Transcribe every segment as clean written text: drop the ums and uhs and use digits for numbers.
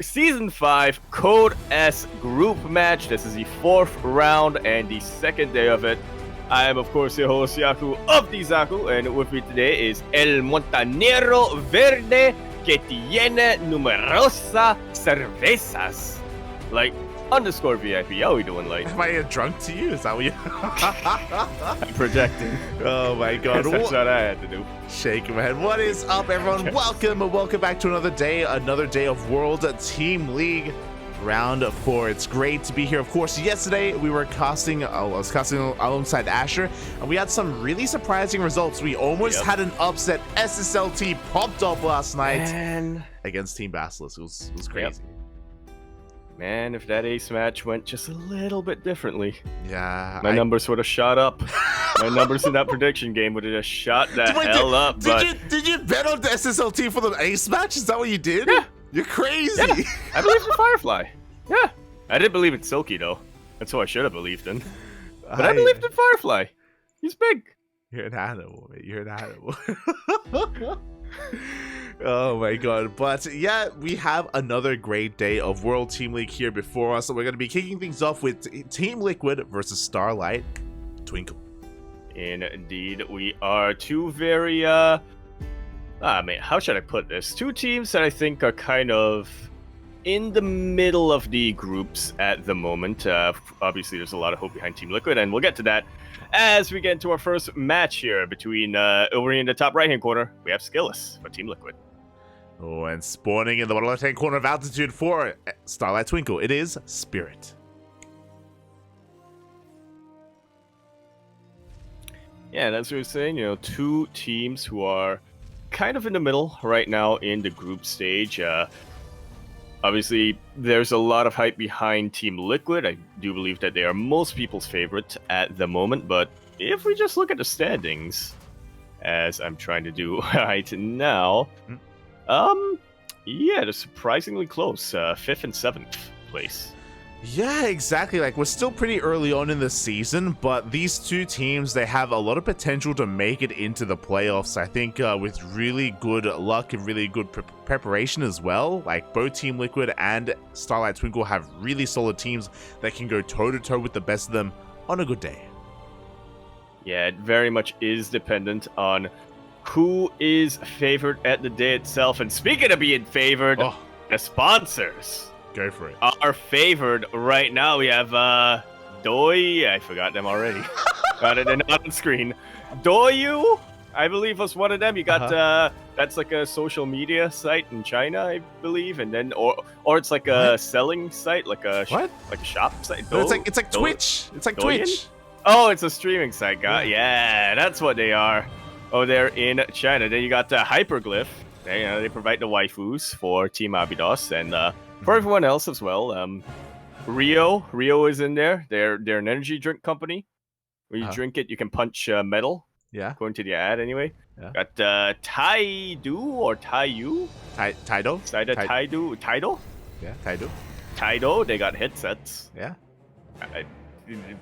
Season 5 Code S group match. This is the 4th round and the 2nd day of it. I am, of course, your host, Yaku of the Zaku, and with me today is El Montanero Verde que tiene numerosa cervezas. Like, _ VIP. How are we doing, like? Am I drunk to you? Is that what you... I'm projecting. Oh my god. That's what I had to do. Shake my head. What is up, everyone? Welcome back to another day of World Team League Round 4. It's great to be here. Of course, yesterday we were casting, I was casting alongside Asher, and we had some really surprising results. We almost had an upset. SSLT popped up last night against Team Basilisk. It was crazy. Man, if that ace match went just a little bit differently, my numbers would have shot up. My numbers in that prediction game would have just shot the hell up. Did you bet on the SSLT for the ace match? Is that what you did? Yeah. You're crazy. Yeah. I believed in Firefly. Yeah. I didn't believe in Silky, though. That's who I should have believed in. But I believed in Firefly. He's big. You're an animal, mate. You're an animal. Oh my god. But yeah, we have another great day of World Team League here before us. So we're going to be kicking things off with Team Liquid versus Starlight Twinkle. Indeed, we are two very, man, how should I put this? Two teams that I think are kind of in the middle of the groups at the moment. Obviously, there's a lot of hope behind Team Liquid, and we'll get to that as we get into our first match here between, over in the top right-hand corner, we have SKillous for Team Liquid. Oh, and spawning in the bottom left-hand corner of altitude for Starlight Twinkle, it is Spirit. Yeah, and as we were saying, you know, two teams who are kind of in the middle right now in the group stage. Obviously, there's a lot of hype behind Team Liquid. I do believe that they are most people's favorite at the moment, but if we just look at the standings, as I'm trying to do right now, yeah, they're surprisingly close, 5th and 7th place. Yeah, exactly. Like, we're still pretty early on in the season, but these two teams, they have a lot of potential to make it into the playoffs. I think with really good luck and really good preparation as well. Like, both Team Liquid and Starlight Twinkle have really solid teams that can go toe-to-toe with the best of them on a good day. Yeah, it very much is dependent on who is favored at the day itself. And speaking of being favored, the sponsors. Go for it. Are favored right now. We have Doi. I forgot them already. Got it on screen. Doyu, I believe, was one of them. You got that's like a social media site in China, I believe, and then or it's like a selling site, like a like a shop site. No, it's like Twitch. It's like Twitch. Oh, it's a streaming site. Yeah, that's what they are. Oh, they're in China. Then you got the Hyperglyph. They provide the waifus for Team Abydos and for everyone else as well. Rio is in there. They're an energy drink company. When you drink it, you can punch metal. Yeah. According to the ad, anyway. Yeah. Got Taidu or Taiyu. Taido. Taido. Yeah, Taido. Taido. They got headsets. Yeah.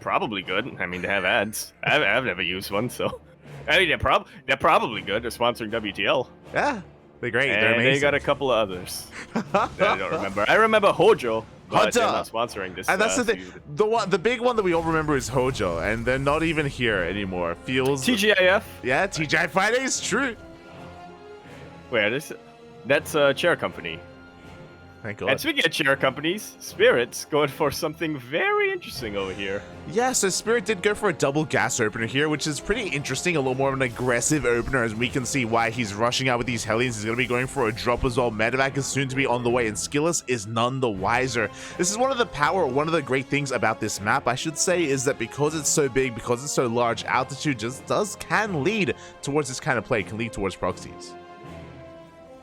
Probably good. I mean, they have ads. I've never used one, so. I mean, they're probably good. They're sponsoring WTL. Yeah, they're great. And they're amazing. they got a couple of others that I don't remember. I remember Hojo, but they're not sponsoring this. And that's the thing. The big one that we all remember is Hojo, and they're not even here anymore. Feels TGIF. Yeah, TGI Friday is true. Wait, that's a chair company. Thank God. And speaking of chair companies, Spirit's going for something very interesting over here. Yeah, so Spirit did go for a double gas opener here, which is pretty interesting. A little more of an aggressive opener, as we can see why he's rushing out with these Hellions. He's going to be going for a drop as well. Medevac is soon to be on the way, and SKillous is none the wiser. This is one of the great things about this map, I should say, is that because it's so big, because it's so large, altitude can lead towards this kind of play, can lead towards proxies.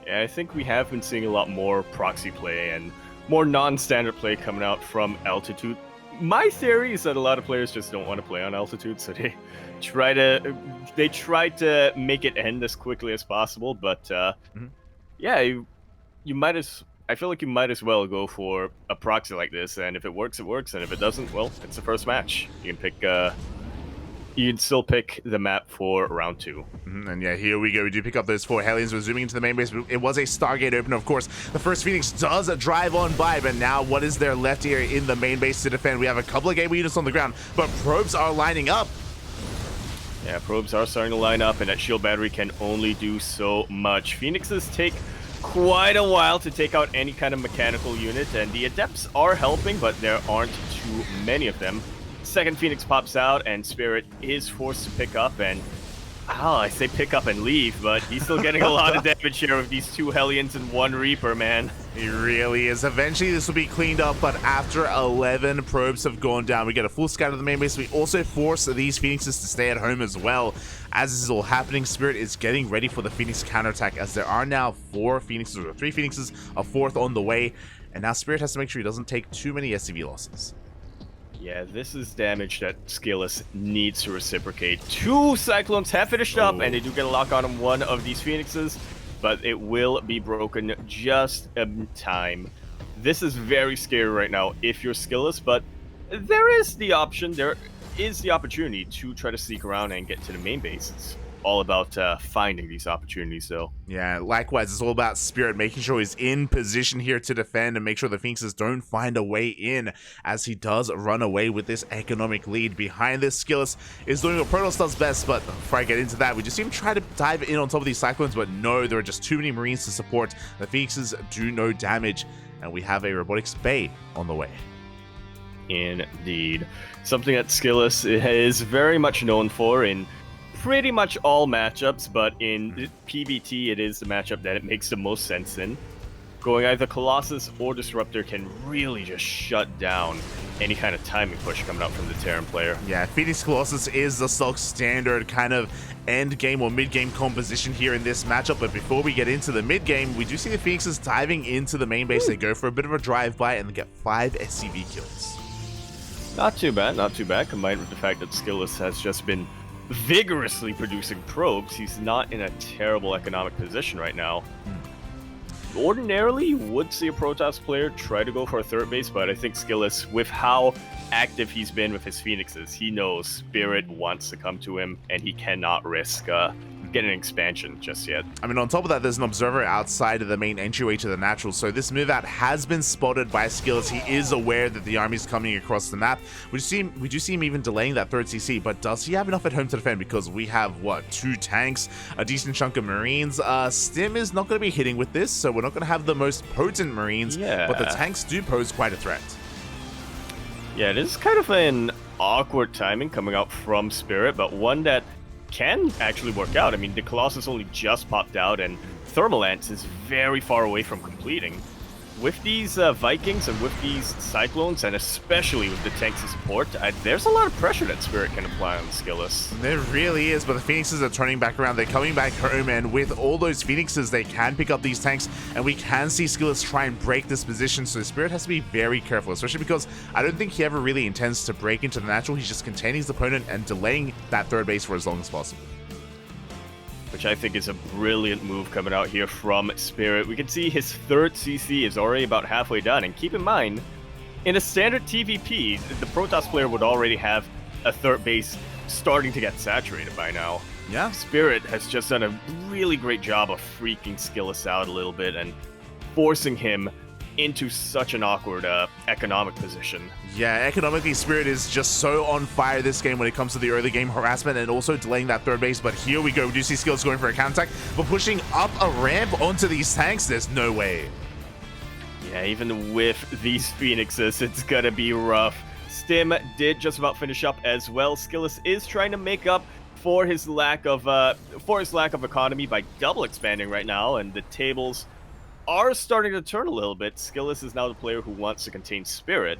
Yeah, I think we have been seeing a lot more proxy play and more non-standard play coming out from altitude. My theory is that a lot of players just don't want to play on altitude, so they try to make it end as quickly as possible. But yeah, you might as I feel like you might as well go for a proxy like this, and if it works, it works, and if it doesn't, well, it's the first match. You can pick you'd still pick the map for round 2. And yeah, here we go. We do pick up those 4 Hellions. We're zooming into the main base. It was a Stargate opener, of course. The first Phoenix does drive on by, but now what is there left here in the main base to defend? We have a couple of Gateway units on the ground, but probes are lining up. Yeah, probes are starting to line up, and that shield battery can only do so much. Phoenixes take quite a while to take out any kind of mechanical unit, and the Adepts are helping, but there aren't too many of them. Second Phoenix pops out, and Spirit is forced to pick up, and I say pick up and leave, but he's still getting a lot of damage here with these 2 Hellions and 1 Reaper, man. He really is. Eventually, this will be cleaned up, but after 11 probes have gone down, we get a full scout of the main base. We also force these Phoenixes to stay at home as well. As this is all happening, Spirit is getting ready for the Phoenix counterattack, as there are now 4 Phoenixes, or 3 Phoenixes, a 4th on the way, and now Spirit has to make sure he doesn't take too many SCV losses. Yeah, this is damage that SKillous needs to reciprocate. 2 Cyclones have finished up, and they do get a lock on one of these Phoenixes, but it will be broken just in time. This is very scary right now if you're SKillous, but there is the option, there is the opportunity to try to sneak around and get to the main base. It's all about finding these opportunities, though. Yeah, likewise, it's all about Spirit making sure he's in position here to defend and make sure the Phoenixes don't find a way in, as he does run away with this economic lead. Behind this, SKillous is doing what Protoss does best, but before I get into that, we just see him try to dive in on top of these Cyclones, but no, there are just too many Marines to support. The Phoenixes do no damage, and we have a Robotics Bay on the way. Indeed. Something that SKillous is very much known for in pretty much all matchups, but in PvT it is the matchup that it makes the most sense in. Going either Colossus or Disruptor can really just shut down any kind of timing push coming out from the Terran player. Yeah, Phoenix Colossus is the stock standard kind of end game or mid game composition here in this matchup, but before we get into the mid game, we do see the Phoenixes diving into the main base. They go for a bit of a drive-by and get 5 SCV kills. Not too bad, combined with the fact that SKillous has just been vigorously producing probes. He's not in a terrible economic position right now. Ordinarily, you would see a Protoss player try to go for a 3rd base, but I think SKillous, with how active he's been with his Phoenixes, he knows Spirit wants to come to him, and he cannot risk getting an expansion just yet. I mean, on top of that, there's an observer outside of the main entryway to the natural, so this move out has been spotted by SKillous. He is aware that the army's coming across the map. We do see him even delaying that 3rd CC, but does he have enough at home to defend? Because we have, what, 2 tanks, a decent chunk of Marines. Stim is not going to be hitting with this, so we're not going to have the most potent Marines, but the tanks do pose quite a threat. Yeah, it is kind of an awkward timing coming out from Spirit, but one that can actually work out. I mean, the Colossus only just popped out, and Thermal Lance is very far away from completing. With these Vikings and with these Cyclones, and especially with the tanks of support, there's a lot of pressure that Spirit can apply on SKillous. There really is, but the Phoenixes are turning back around. They're coming back home, and with all those Phoenixes, they can pick up these tanks, and we can see SKillous try and break this position, so Spirit has to be very careful, especially because I don't think he ever really intends to break into the natural. He's just containing his opponent and delaying that 3rd base for as long as possible. Which I think is a brilliant move coming out here from Spirit. We can see his 3rd CC is already about halfway done, and keep in mind, in a standard TVP, the Protoss player would already have a 3rd base starting to get saturated by now. Yeah. Spirit has just done a really great job of freaking SKillous out a little bit and forcing him into such an awkward economic position. Yeah, economically, Spirit is just so on fire this game when it comes to the early game harassment and also delaying that 3rd base. But here we go. We do see SKillous going for a counterattack, but pushing up a ramp onto these tanks, there's no way. Yeah, even with these Phoenixes, it's gonna be rough. Stim did just about finish up as well. SKillous is trying to make up for his lack of economy by double expanding right now, and the tables are starting to turn a little bit. SKillous is now the player who wants to contain Spirit,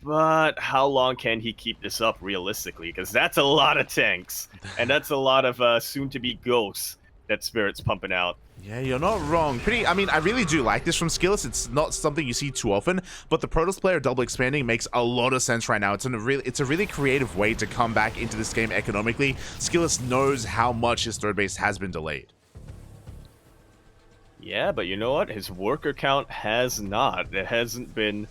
but how long can he keep this up realistically? Because that's a lot of tanks, and that's a lot of soon-to-be ghosts that Spirit's pumping out. Yeah, you're not wrong. I mean, I really do like this from SKillous. It's not something you see too often, but the Protoss player double expanding makes a lot of sense right now. It's a really creative way to come back into this game economically. SKillous knows how much his 3rd base has been delayed. Yeah, but you know what? His worker count has not. It hasn't been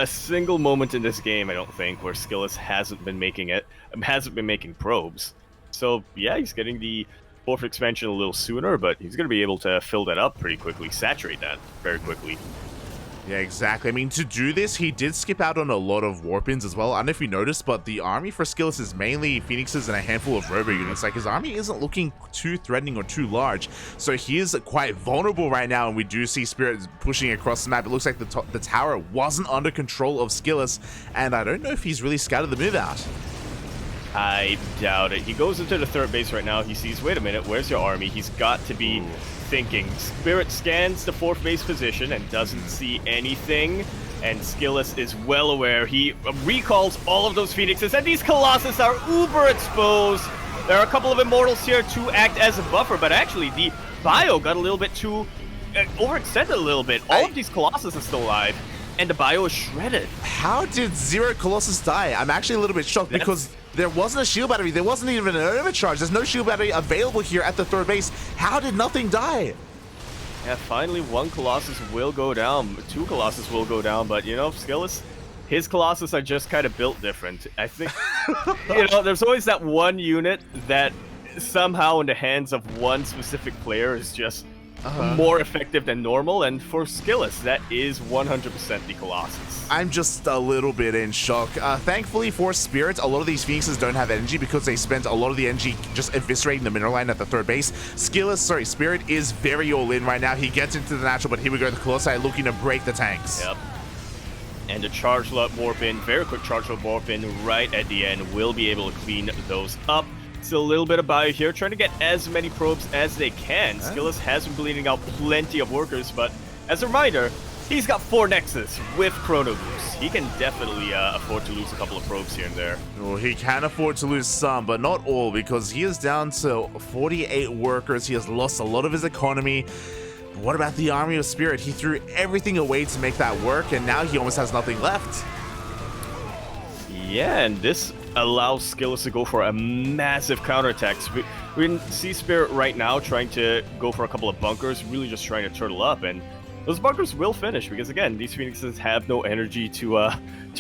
a single moment in this game, I don't think, where SKillous hasn't been making probes. So yeah, he's getting the 4th expansion a little sooner, but he's going to be able to fill that up pretty quickly, saturate that very quickly. Yeah, exactly. I mean, to do this, he did skip out on a lot of warp-ins as well. I don't know if you noticed, but the army for SKillous is mainly Phoenixes and a handful of robo units. Like, his army isn't looking too threatening or too large, so he is quite vulnerable right now, and we do see Spirit pushing across the map. It looks like the tower wasn't under control of SKillous, and I don't know if he's really scouted the move out. I doubt it. He goes into the 3rd base right now. He sees, wait a minute, where's your army? He's got to be thinking. Spirit scans the 4th base position and doesn't see anything. And SKillous is well aware. He recalls all of those Phoenixes, and these Colossus are uber exposed. There are a couple of Immortals here to act as a buffer, but actually the bio got a little bit too overextended a little bit. All of these Colossus are still alive, and the bio is shredded. How did 0 Colossus die? I'm actually a little bit shocked because there wasn't a shield battery. There wasn't even an overcharge. There's no shield battery available here at the 3rd base. How did nothing die? Yeah, finally 1 Colossus will go down. 2 Colossus will go down, but you know, SKillous, his Colossus are just kind of built different. I think, you know, there's always that one unit that somehow in the hands of one specific player is just more effective than normal, and for SKillous, that is 100% the Colossus. I'm just a little bit in shock. Thankfully for Spirit, a lot of these Phoenixes don't have energy because they spent a lot of the energy just eviscerating the mineral line at the 3rd base. Spirit is very all in right now. He gets into the natural, but here we go, the Colossi looking to break the tanks. Yep. And the charge lot warp in, very quick charge lot warp in right at the end, will be able to clean those up. Still a little bit of bio here, trying to get as many probes as they can. SKillous has been bleeding out plenty of workers, but as a reminder, he's got 4 Nexus with Chrono Goose. He can definitely afford to lose a couple of probes here and there. Well, he can afford to lose some, but not all, because he is down to 48 workers. He has lost a lot of his economy. But what about the Army of Spirit? He threw everything away to make that work, and now he almost has nothing left. Yeah, and this allows SKillous to go for a massive counterattack. We can see Spirit right now trying to go for a couple of bunkers, really just trying to turtle up, and those bunkers will finish because, again, these Phoenixes have no energy to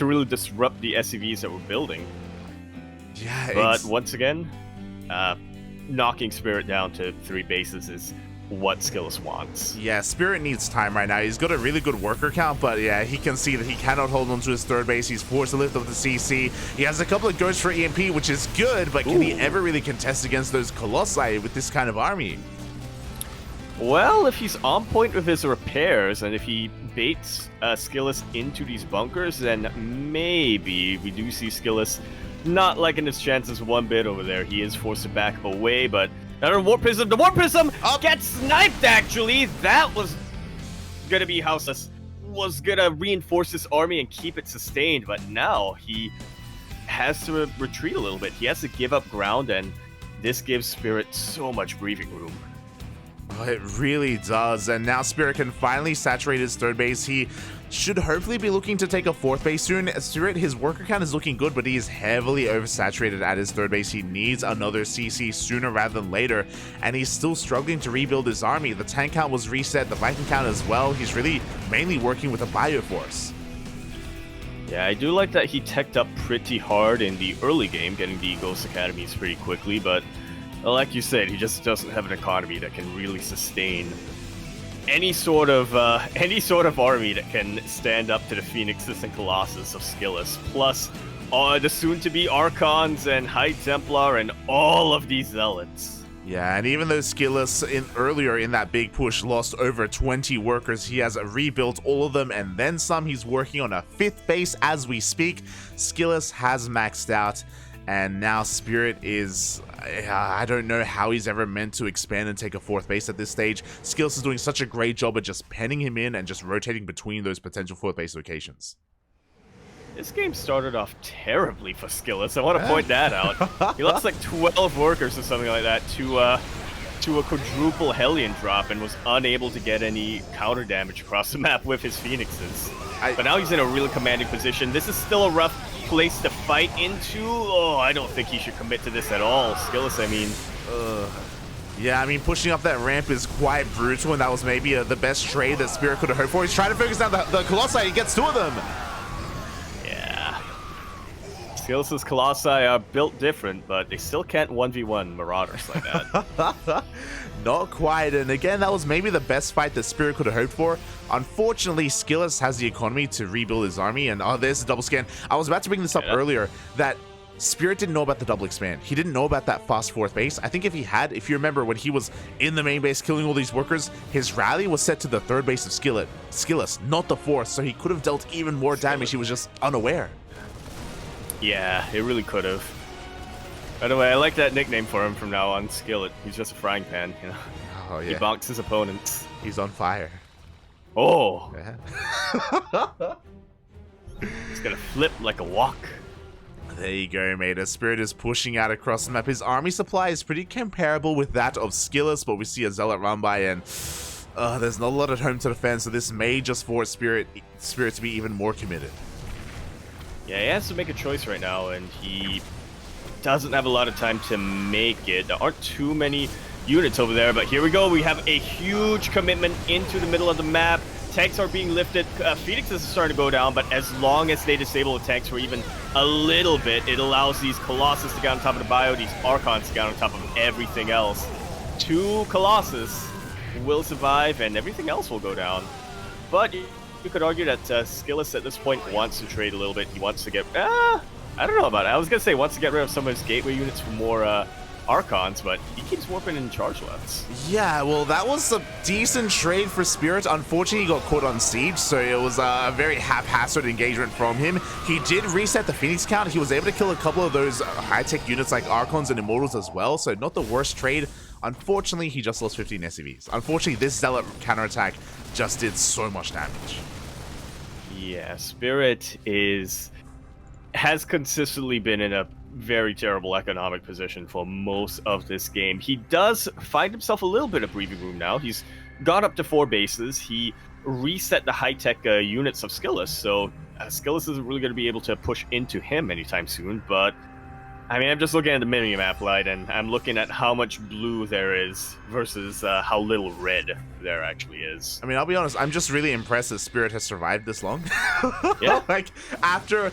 really disrupt the SCVs that we're building. Yeah, but once again, knocking Spirit down to 3 bases is what SKillous wants. Yeah, Spirit needs time right now. He's got a really good worker count, but yeah, he can see that he cannot hold on to his 3rd base. He's forced to lift up the CC. He has a couple of ghosts for EMP, which is good, but can he ever really contest against those Colossi with this kind of army? Well, if he's on point with his repairs, and if he baits SKillous into these bunkers, then maybe we do see SKillous not liking his chances one bit over there. He is forced to back away, but another Warp Prism. The Warp Prism gets sniped, actually. That was going to be how SKillous was going to reinforce his army and keep it sustained, but now he has to retreat a little bit. He has to give up ground, and this gives Spirit so much breathing room. Oh, it really does, and now Spirit can finally saturate his 3rd base. He should hopefully be looking to take a 4th base soon. Spirit, his worker count is looking good, but he is heavily oversaturated at his 3rd base. He needs another CC sooner rather than later, and he's still struggling to rebuild his army. The tank count was reset, the Viking count as well. He's really mainly working with a Bioforce. Yeah, I do like that he teched up pretty hard in the early game, getting the Ghost Academies pretty quickly, but like you said, he just doesn't have an economy that can really sustain any sort of army that can stand up to the Phoenixes and Colossus of SKillous, plus the soon-to-be Archons and High Templar and all of these Zealots. Yeah, and even though SKillous earlier in that big push lost over 20 workers, he has rebuilt all of them and then some. He's working on a 5th base as we speak. SKillous has maxed out, and now Spirit is... I don't know how he's ever meant to expand and take a 4th base at this stage. SKillous is doing such a great job at just penning him in and just rotating between those potential 4th base locations. This game started off terribly for SKillous. I want to point that out. He lost like 12 workers or something like that to a quadruple Hellion drop and was unable to get any counter damage across the map with his Phoenixes. But now he's in a really commanding position. This is still a rough place to fight into. Oh, I don't think he should commit to this at all. SKillous, I mean. Yeah, I mean, pushing up that ramp is quite brutal, and that was maybe the best trade that Spirit could have hoped for. He's trying to focus down the Colossi. He gets 2 of them. SKillous' Colossi are built different, but they still can't 1v1 Marauders like that. Not quite, and again, that was maybe the best fight that Spirit could have hoped for. Unfortunately, SKillous has the economy to rebuild his army, and oh, there's the double scan. I was about to bring this up earlier, that Spirit didn't know about the double expand. He didn't know about that fast fourth base. I think if he had, if you remember when he was in the main base killing all these workers, his rally was set to the third base of SKillous, not the fourth, so he could have dealt even more damage. He was just unaware. Yeah, it really could have. By the way, I like that nickname for him from now on, Skillet. He's just a frying pan, you know. Oh, yeah. He bonks his opponents. He's on fire. Oh! Yeah. He's gonna flip like a wok. There you go, mate. As Spirit is pushing out across the map, his army supply is pretty comparable with that of SKillous, but we see a Zealot run by, and there's not a lot at home to defend, so this may just force Spirit to be even more committed. Yeah, he has to make a choice right now, and he doesn't have a lot of time to make it. There aren't too many units over there, but here we go. We have a huge commitment into the middle of the map. Tanks are being lifted. Phoenix is starting to go down, but as long as they disable the tanks for even a little bit, it allows these Colossus to get on top of the bio, these Archons to get on top of everything else. 2 Colossus will survive, and everything else will go down. But you could argue that SKillous at this point wants to trade a little bit. He wants to get... I don't know about it. I was going to say wants to get rid of some of his gateway units for more Archons, but he keeps warping in charge lefts. Yeah, well, that was a decent trade for Spirit. Unfortunately, he got caught on siege, so it was a very haphazard engagement from him. He did reset the Phoenix count. He was able to kill a couple of those high-tech units like Archons and Immortals as well, so not the worst trade. Unfortunately, he just lost 15 SCVs. Unfortunately, this Zealot counterattack just did so much damage. Yeah, Spirit has consistently been in a very terrible economic position for most of this game. He does find himself a little bit of breathing room now. He's got up to 4 bases. He reset the high-tech units of SKillous, so SKillous isn't really going to be able to push into him anytime soon, but I mean, I'm just looking at the mini-map light, and I'm looking at how much blue there is versus how little red there actually is. I mean, I'll be honest, I'm just really impressed that Spirit has survived this long. Yeah. Like, after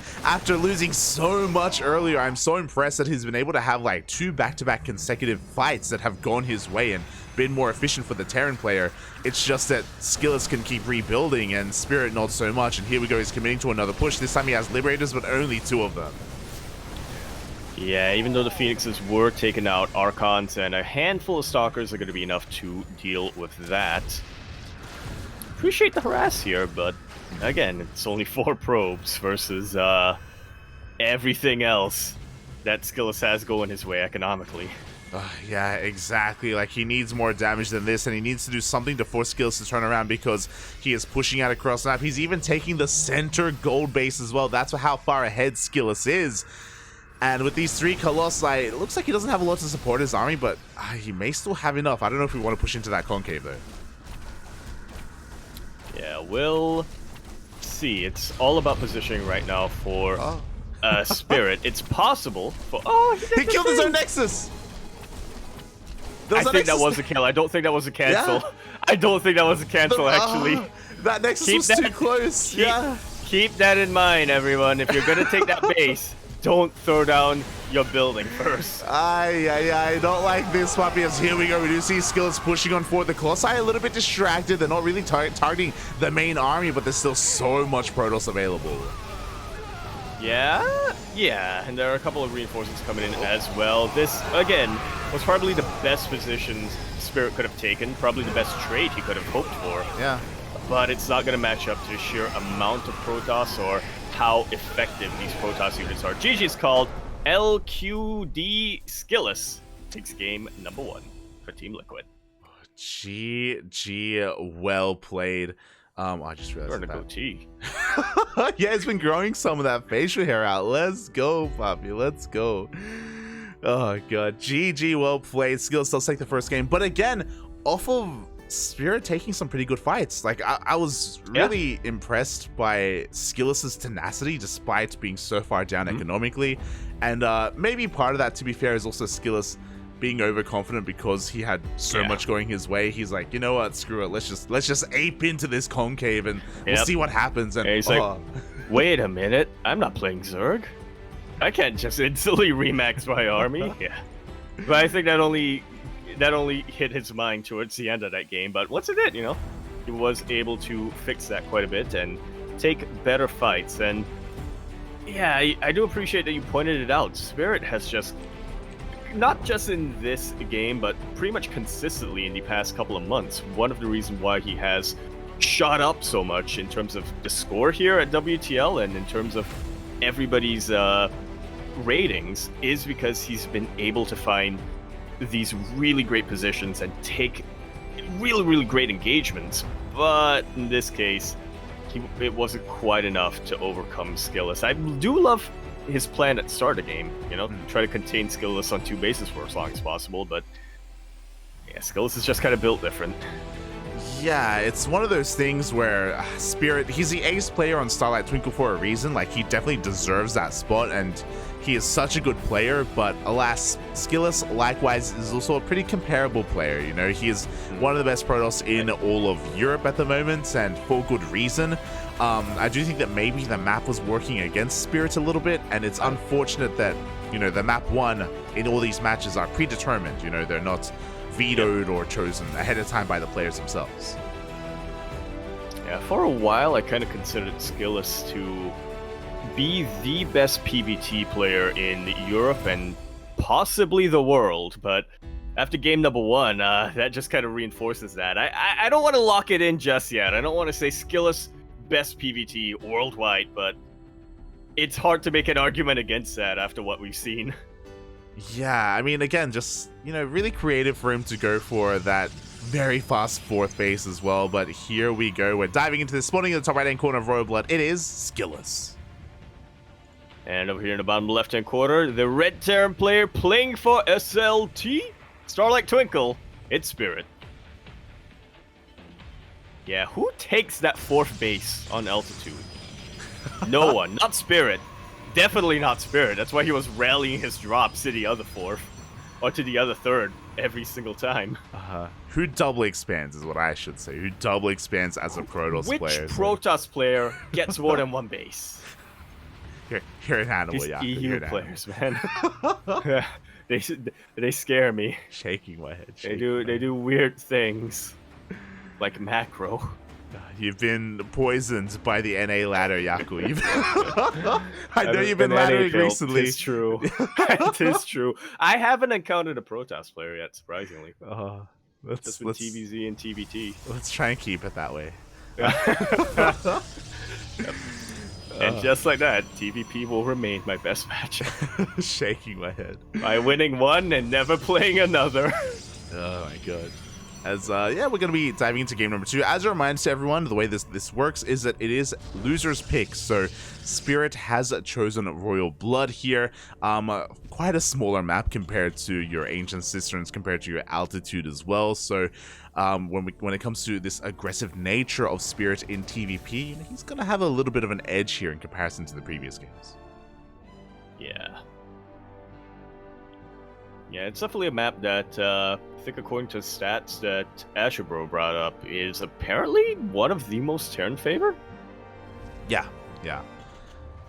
losing so much earlier, I'm so impressed that he's been able to have, like, 2 back-to-back consecutive fights that have gone his way and been more efficient for the Terran player. It's just that SKillous can keep rebuilding, and Spirit not so much. And here we go, he's committing to another push. This time he has Liberators, but only 2 of them. Yeah, even though the Phoenixes were taking out Archons, and a handful of Stalkers are going to be enough to deal with that. Appreciate the harass here, but again, it's only 4 probes versus everything else that SKillous has going his way economically. Yeah, exactly. Like, he needs more damage than this, and he needs to do something to force SKillous to turn around because he is pushing out across the map. He's even taking the center gold base as well. That's how far ahead SKillous is. And with these 3 Colossi, it looks like he doesn't have a lot to support his army, but he may still have enough. I don't know if we want to push into that concave, though. Yeah, we'll see. It's all about positioning right now for Spirit. It's possible for... Oh, he killed his own Nexus! I think that was a kill. I don't think that was a cancel. Yeah. I don't think that was a cancel, actually. That Nexus was too close. Keep that in mind, everyone. If you're going to take that base... Don't throw down your building first. I don't like this, Puppies. Here we go. We do see SKillous pushing on forward. The Colossi a little bit distracted. They're not really targeting the main army, but there's still so much Protoss available. Yeah, and there are a couple of reinforcements coming in as well. This, again, was probably the best position Spirit could have taken. Probably the best trade he could have hoped for. Yeah. But it's not going to match up to the sheer amount of Protoss or how effective these Protoss units are. GG's called. LQD SKillous takes game number 1 for Team Liquid. GG, well played. I just realized that. Goatee. Yeah, it's been growing some of that facial hair out. Let's go, Poppy. Let's go. Oh, God. GG, well played. SKillous does take the first game. But again, off of Spirit taking some pretty good fights. Like, I was really impressed by SKillous's tenacity despite being so far down economically. And maybe part of that, to be fair, is also SKillous being overconfident because he had so much going his way. He's like, you know what, screw it. Let's just ape into this concave and we'll see what happens. And he's like, wait a minute, I'm not playing Zerg. I can't just instantly remax my army. Yeah, but I think that only hit his mind towards the end of that game. But once it did, he was able to fix that quite a bit and take better fights. And yeah, I do appreciate that you pointed it out. Spirit has just, not just in this game, but pretty much consistently in the past couple of months, one of the reasons why he has shot up so much in terms of the score here at WTL and in terms of everybody's ratings is because he's been able to find these really great positions and take really, really great engagements. But in this case, it wasn't quite enough to overcome SKillous. I do love his plan at the start of the game, try to contain SKillous on 2 bases for as long as possible, but yeah, SKillous is just kind of built different. Yeah, it's one of those things where Spirit, he's the ace player on Starlight Twinkle for a reason. Like, he definitely deserves that spot, and he is such a good player, but alas, SKillous, likewise, is also a pretty comparable player. He is one of the best Protoss in all of Europe at the moment, and for good reason. I do think that maybe the map was working against Spirit a little bit, and it's unfortunate that, the map 1 in all these matches are predetermined. They're not vetoed or chosen ahead of time by the players themselves. Yeah, for a while I kind of considered SKillous to be the best PvT player in Europe and possibly the world, but after game number 1, that just kind of reinforces that. I don't want to lock it in just yet. I don't want to say SKillous best PvT worldwide, but it's hard to make an argument against that after what we've seen. Yeah, I mean, again, just, really creative for him to go for that very fast 4th base as well. But here we go. We're diving into this, spawning in the top right-hand corner of Royal Blood. It is SKillous. And over here in the bottom left-hand corner, the Red Terran player playing for SLT, Starlight Twinkle, it's Spirit. Yeah, who takes that 4th base on altitude? No one, not Spirit. Definitely not Spirit. That's why he was rallying his drops to the other 4th, or to the other 3rd every single time. Who double expands is what I should say. Who double expands as a Protoss player? Which Protoss player gets more than 1 base? You're an animal, These yeah. EU players, man. They scare me. Shaking my head. They do weird things, like macro. You've been poisoned by the NA ladder, Yaku. I know you've been laddering recently. It's true. It is true. I haven't encountered a Protoss player yet, surprisingly. Just been TVZ and TVT. Let's try and keep it that way. And just like that, TVP will remain my best match. Shaking my head. By winning 1 and never playing another. Oh my god. As we're going to be diving into game number 2. As a reminder to everyone, the way this works is that it is loser's pick. So Spirit has chosen Royal Blood here. Quite a smaller map compared to your Ancient Cisterns, compared to your Altitude as well. So when it comes to this aggressive nature of Spirit in TVP, he's going to have a little bit of an edge here in comparison to the previous games. Yeah. Yeah, it's definitely a map that, I think according to stats that Asherbro brought up, is apparently one of the most Terran favored? Yeah.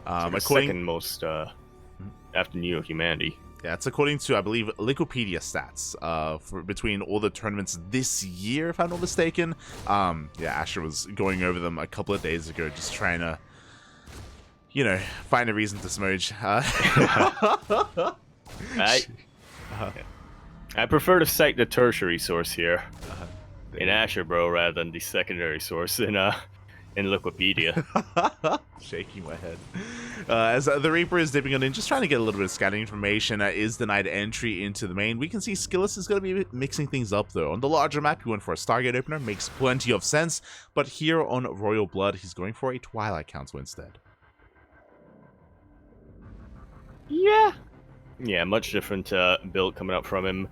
It's second most after Neo Humanity. Yeah, it's according to, I believe, Wikipedia stats for between all the tournaments this year, if I'm not mistaken. Asher was going over them a couple of days ago, just trying to, find a reason to smudge. I prefer to cite the tertiary source here in Asherbro rather than the secondary source in Wikipedia. Shaking my head. As the Reaper is dipping on in, just trying to get a little bit of scouting information, is denied entry into the main. We can see SKillous is going to be mixing things up, though. On the larger map, he went for a Stargate opener, makes plenty of sense, but here on Royal Blood, he's going for a Twilight Council instead. Yeah, much different build coming up from him.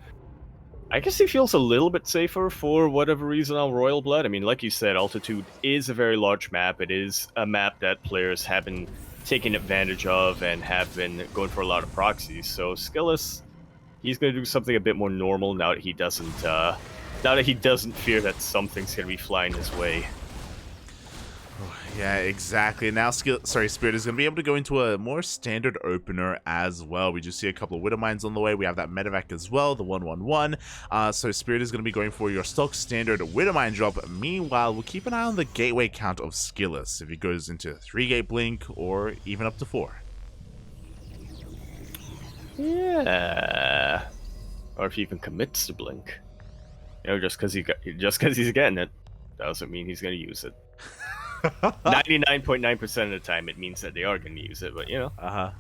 I guess he feels a little bit safer for whatever reason on Royal Blood. I mean, like you said, Altitude is a very large map. It is a map that players have been taking advantage of and have been going for a lot of proxies. So SKillous, he's going to do something a bit more normal now that he doesn't fear that something's going to be flying his way. Yeah, exactly. Now, Spirit is going to be able to go into a more standard opener as well. We just see a couple of Widow Mines on the way. We have that medevac as well, the 111. So Spirit is going to be going for your stock standard Widow Mine drop. Meanwhile, we'll keep an eye on the gateway count of SKillous, if he goes into 3-gate blink or even up to 4. Yeah. Or if he even commits to blink. You know, just because he's getting it doesn't mean he's going to use it. 99.9% of the time, it means that they are going to use it, but you know.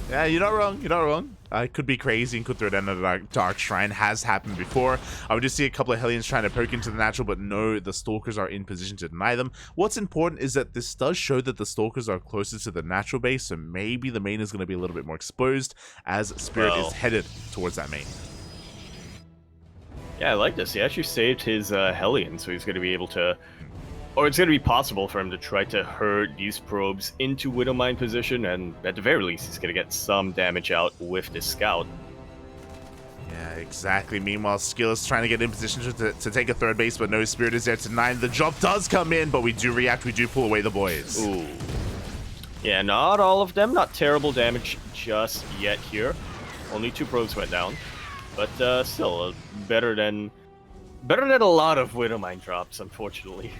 Yeah, you're not wrong. You're not wrong. It could be crazy and could throw down a dark shrine. Has happened before. I would just see a couple of Hellions trying to poke into the natural, but no, the Stalkers are in position to deny them. What's important is that this does show that the Stalkers are closer to the natural base, so maybe the main is going to be a little bit more exposed as Spirit is headed towards that main. Yeah, I like this. He actually saved his Hellion, so he's going to be able to... Or it's going to be possible for him to try to herd these probes into Widowmine position, and at the very least, he's going to get some damage out with this scout. Yeah, exactly. Meanwhile, SKillous trying to get in position to take a third base, but no, Spirit is there to 9. The drop does come in, but we do react. We do pull away the boys. Ooh. Yeah, not all of them. Not terrible damage just yet here. Only 2 probes went down. But still, better than a lot of Widowmine drops, unfortunately.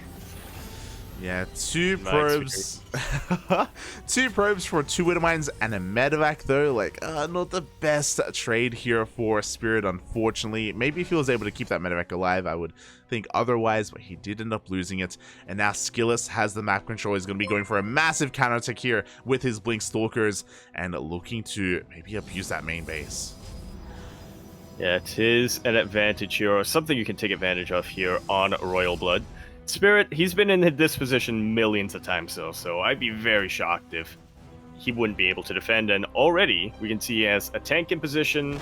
Yeah, 2 probes. 2 probes for 2 Widowmines and a medevac, though. Like, not the best trade here for Spirit, unfortunately. Maybe if he was able to keep that medevac alive, I would think otherwise, but he did end up losing it. And now SKillous has the map control. He's going to be going for a massive counterattack here with his Blink Stalkers and looking to maybe abuse that main base. Yeah, it is an advantage here, or something you can take advantage of here on Royal Blood. Spirit, he's been in this position millions of times, though, so I'd be very shocked if he wouldn't be able to defend. And already, we can see he has a tank in position.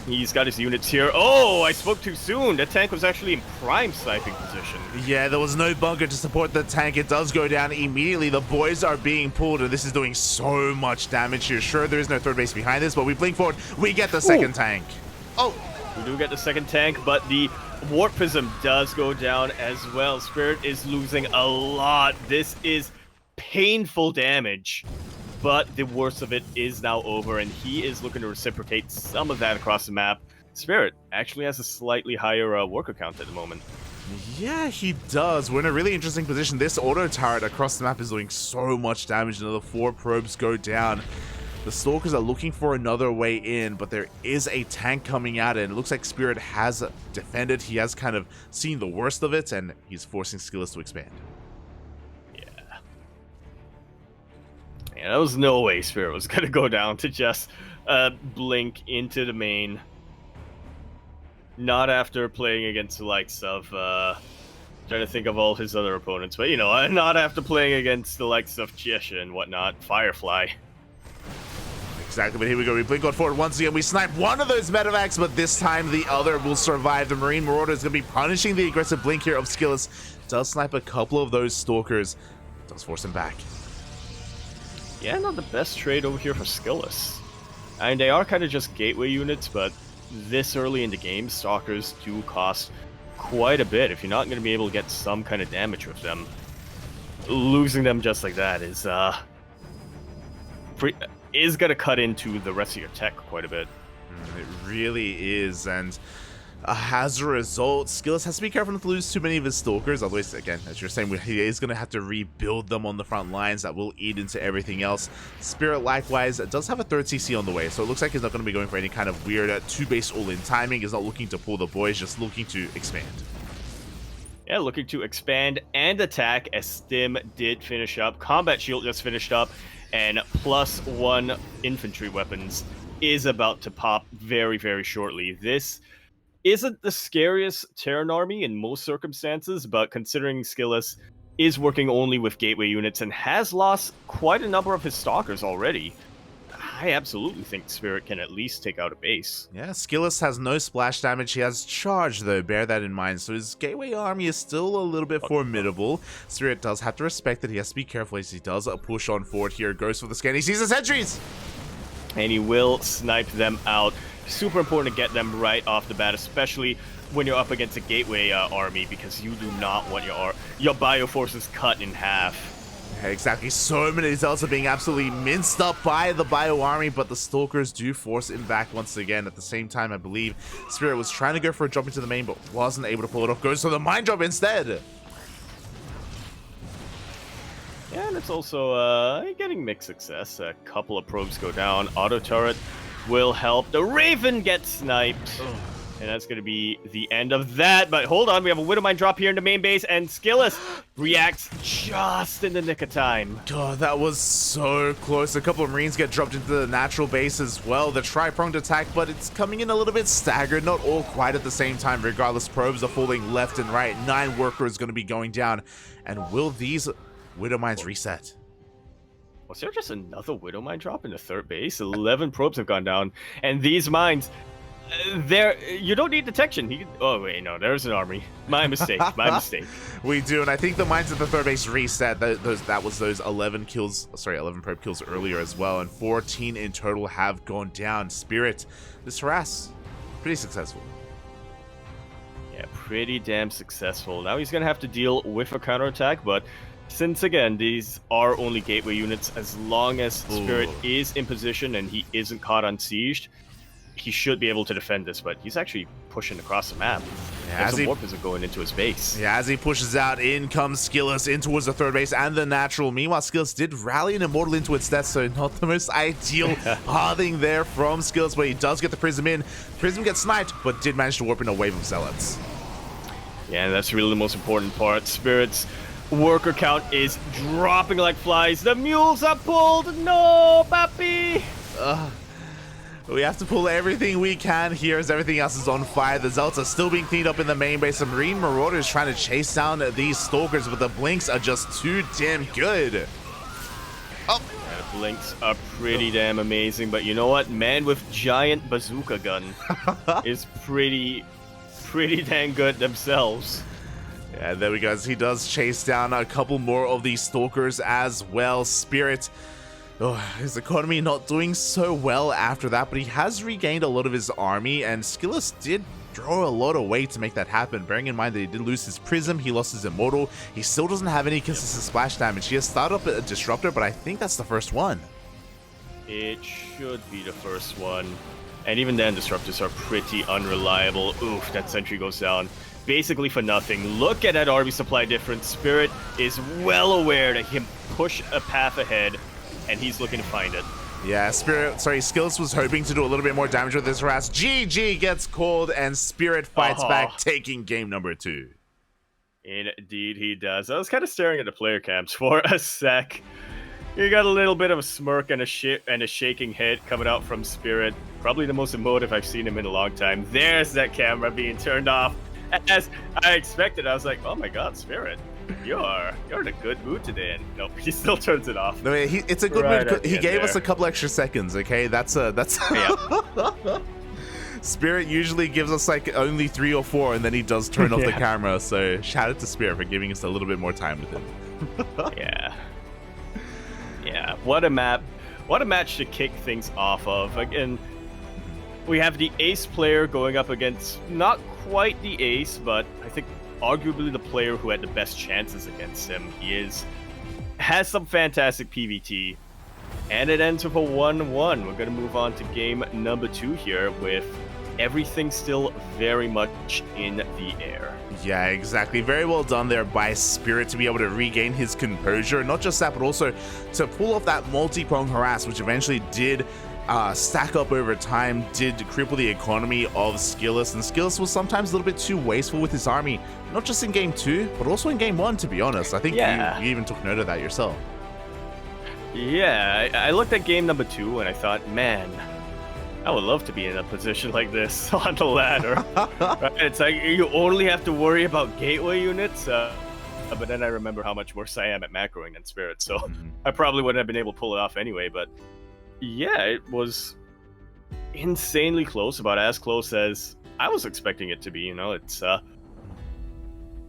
He's got his units here. Oh, I spoke too soon. The tank was actually in prime sniping position. Yeah, there was no bunker to support the tank. It does go down immediately. The boys are being pulled, and this is doing so much damage here. Sure, there is no third base behind this, but we blink forward. We get the second tank. Oh, we do get the second tank, but the Warp Prism does go down as well. Spirit is losing a lot. This is painful damage, but the worst of it is now over, and he is looking to reciprocate some of that across the map. Spirit actually has a slightly higher worker count at the moment. Yeah, he does. We're in a really interesting position. This auto turret across the map is doing so much damage. Another 4 probes go down. The Stalkers are looking for another way in, but there is a tank coming out, and it looks like Spirit has defended. He has kind of seen the worst of it, and he's forcing SKillous to expand. Yeah, there was no way Spirit was going to go down to just blink into the main. Not after playing against the likes of... trying to think of all his other opponents, but, you know, not after playing against the likes of Jisha and whatnot. Firefly. Exactly, but here we go. We blink on forward once again. We snipe one of those medevacs, but this time the other will survive. The Marine Marauder is going to be punishing the aggressive blink here of SKillous. Does snipe a couple of those Stalkers. Does force him back. Yeah, not the best trade over here for SKillous. I mean, they are kind of just gateway units, but this early in the game, Stalkers do cost quite a bit. If you're not going to be able to get some kind of damage with them, losing them just like that is going to cut into the rest of your tech quite a bit. It really is, and as a result, SKillous has to be careful not to lose too many of his Stalkers. Otherwise, again, as you're saying, he is going to have to rebuild them on the front lines. That will eat into everything else. Spirit, likewise, does have a 3rd CC on the way, so it looks like he's not going to be going for any kind of weird 2-base all-in timing. He's not looking to pull the boys, just looking to expand. Yeah, looking to expand and attack, as Stim did finish up. Combat Shield just finished up, and +1 infantry weapons is about to pop very, very shortly. This isn't the scariest Terran army in most circumstances, but considering SKillous is working only with gateway units and has lost quite a number of his Stalkers already, I absolutely think Spirit can at least take out a base. Yeah, SKillous has no splash damage. He has charge, though. Bear that in mind. So his gateway army is still a little bit formidable. Spirit does have to respect that. He has to be careful as he does push on forward here. Goes for the scan. He sees the sentries! And he will snipe them out. super important to get them right off the bat, especially when you're up against a gateway army, because you do not want your bio forces cut in half. Yeah, exactly. So many Zealots are being absolutely minced up by the Bio Army, but the Stalkers do force him back once again. At the same time, I believe Spirit was trying to go for a drop into the main, but wasn't able to pull it off. Goes for the Mind Drop instead. Yeah, and it's also getting mixed success. A couple of probes go down. Auto turret will help. The Raven gets sniped. Ugh. And that's going to be the end of that. But hold on, we have a Widowmine drop here in the main base, and SKillous reacts just in the nick of time. God, that was so close. A couple of Marines get dropped into the natural base as well. The tri-pronged attack, but it's coming in a little bit staggered, not all quite at the same time. Regardless, probes are falling left and right. 9 workers going to be going down. And will these Widowmines reset? Was there just another Widowmine drop in the third base? 11 probes have gone down, and these mines... you don't need detection. Oh wait, no, there's an army. My mistake. My mistake. We do, and I think the mines at the third base reset. That was those 11 kills. Sorry, 11 probe kills earlier as well, and 14 in total have gone down. Spirit, this harass, pretty successful. Yeah, pretty damn successful. Now he's gonna have to deal with a counterattack, but since again these are only gateway units, as long as Spirit is in position and he isn't caught unsieged, he should be able to defend this, but he's actually pushing across the map. Yeah, some warpers are going into his base. Yeah, as he pushes out, in comes SKillous in towards the third base and the natural. Meanwhile, SKillous did rally an Immortal into its death, so not the most ideal pathing there from SKillous, but he does get the Prism in. Prism gets sniped, but did manage to warp in a wave of Zealots. Yeah, and that's really the most important part. Spirit's worker count is dropping like flies. The mules are pulled. No, papi! We have to pull everything we can here as everything else is on fire. The Zealots are still being cleaned up in the main base. Some Marine Marauders trying to chase down these Stalkers, but the Blinks are just too damn good. Oh, yeah, the Blinks are pretty damn amazing, but you know what? Man with giant bazooka gun is pretty dang good themselves. Yeah, there we go. He does chase down a couple more of these Stalkers as well. Spirit... his economy not doing so well after that, but he has regained a lot of his army, and SKillous did throw a lot of weight to make that happen. Bearing in mind that he did lose his Prism, he lost his Immortal, he still doesn't have any consistent splash damage. He has started up a Disruptor, but I think that's the first one. It should be the first one. And even then, Disruptors are pretty unreliable. Oof, that sentry goes down basically for nothing. Look at that army supply difference. Spirit is well aware that he can push a path ahead, and he's looking to find it. Yeah, SKillous was hoping to do a little bit more damage with this harass. GG gets called, and Spirit fights back, taking game number 2. Indeed he does. I was kind of staring at the player cams for a sec. You got a little bit of a smirk and a shaking head coming out from Spirit. Probably the most emotive I've seen him in a long time. There's that camera being turned off. As I expected, I was like, oh my god, Spirit. You're in a good mood today, and nope, he still turns it off. No, it's a good mood. He gave us a couple extra seconds. Okay, that's yeah. Spirit usually gives us like only 3 or 4, and then he does turn off the camera. So shout out to Spirit for giving us a little bit more time with him. Yeah. What a map! What a match to kick things off of. Again, we have the ace player going up against not quite the ace, but I think arguably the player who had the best chances against him. He has some fantastic PvT, and it ends with a 1-1. We're going to move on to game number 2 here with everything still very much in the air. Yeah, exactly. Very well done there by Spirit to be able to regain his composure. Not just that, but also to pull off that multi-prong harass, which eventually did stack up over time, did cripple the economy of SKillous, and SKillous was sometimes a little bit too wasteful with his army, not just in game 2, but also in game 1, to be honest. I think you even took note of that yourself. Yeah, I looked at game number 2 and I thought, man, I would love to be in a position like this on the ladder. Right? It's like you only have to worry about gateway units, but then I remember how much worse I am at macroing than Spirit, so I probably wouldn't have been able to pull it off anyway, but yeah, it was insanely close, about as close as I was expecting it to be. You know, it's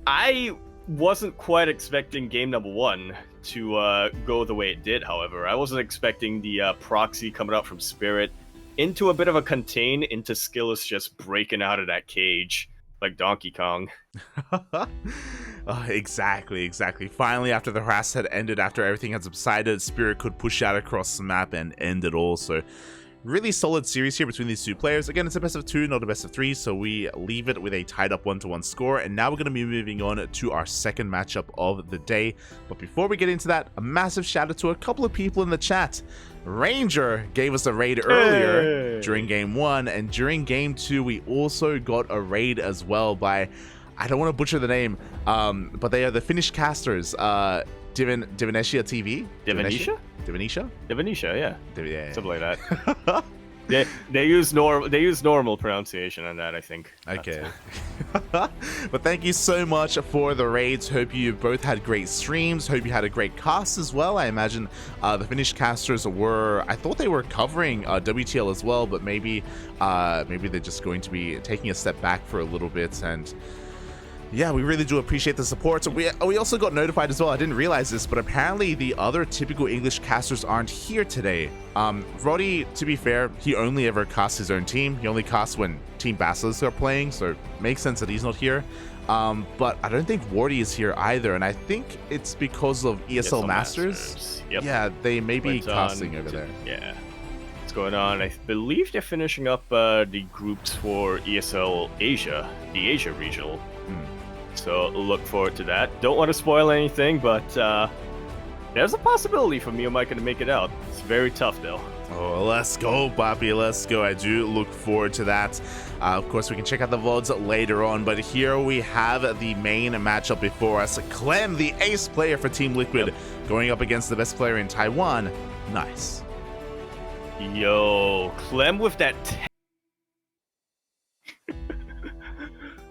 I wasn't quite expecting game number 1 to go the way it did. However, I wasn't expecting the proxy coming out from Spirit into a bit of a contain into SKillous just breaking out of that cage like Donkey Kong. Oh, exactly. Finally, after the harass had ended, after everything had subsided, Spirit could push out across the map and end it all. So really solid series here between these two players. Again, it's a best of 2, not a best of 3, so we leave it with a tied up 1-1 score. And now we're going to be moving on to our second matchup of the day. But before we get into that, a massive shout out to a couple of people in the chat. Ranger gave us a raid earlier during game 1, and during game 2 we also got a raid as well by, I don't want to butcher the name, but they are the Finnish casters, Divinesia TV? Divinesia, yeah. Yeah. Something like that. They use normal pronunciation on that, I think. Okay. But thank you so much for the raids. Hope you both had great streams. Hope you had a great cast as well. I imagine the Finnish casters were, I thought they were covering WTL as well, but maybe they're just going to be taking a step back for a little bit. And yeah, we really do appreciate the support. So we also got notified as well. I didn't realize this, but apparently the other typical English casters aren't here today. Roddy, to be fair, he only ever casts his own team. He only casts when Team Basilisk are playing, so it makes sense that he's not here. But I don't think Wardy is here either, and I think it's because of ESL Masters. Yep. Yeah, they may be casting over there. Yeah. What's going on? I believe they're finishing up the groups for ESL Asia, the Asia regional. So look forward to that. Don't want to spoil anything, but there's a possibility for me and Micah to make it out. It's very tough, though. Oh, let's go, Bobby. Let's go. I do look forward to that. Of course, we can check out the VODs later on, but here we have the main matchup before us. Clem, the ace player for Team Liquid, going up against the best player in Taiwan. Nice. Yo, Clem with that...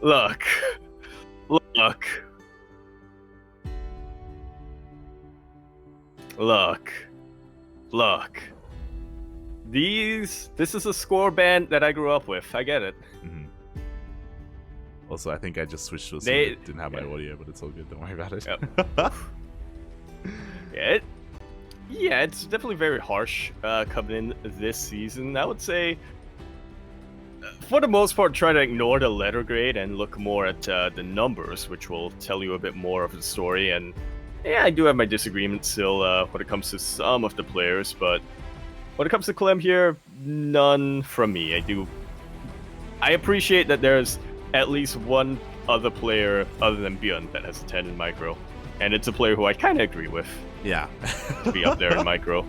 Look. This is a score band that I grew up with. I get it. Also, I think I just switched to a song that didn't have my audio, but it's all good. Don't worry about it. Yep. Yeah, it's definitely very harsh coming in this season. I would say, for the most part, try to ignore the letter grade and look more at the numbers, which will tell you a bit more of the story. And yeah, I do have my disagreements still when it comes to some of the players, but when it comes to Clem here, none from me. I appreciate that there's at least one other player other than Björn that has attended Micro, and it's a player who I kind of agree with. Yeah. To be up there in Micro.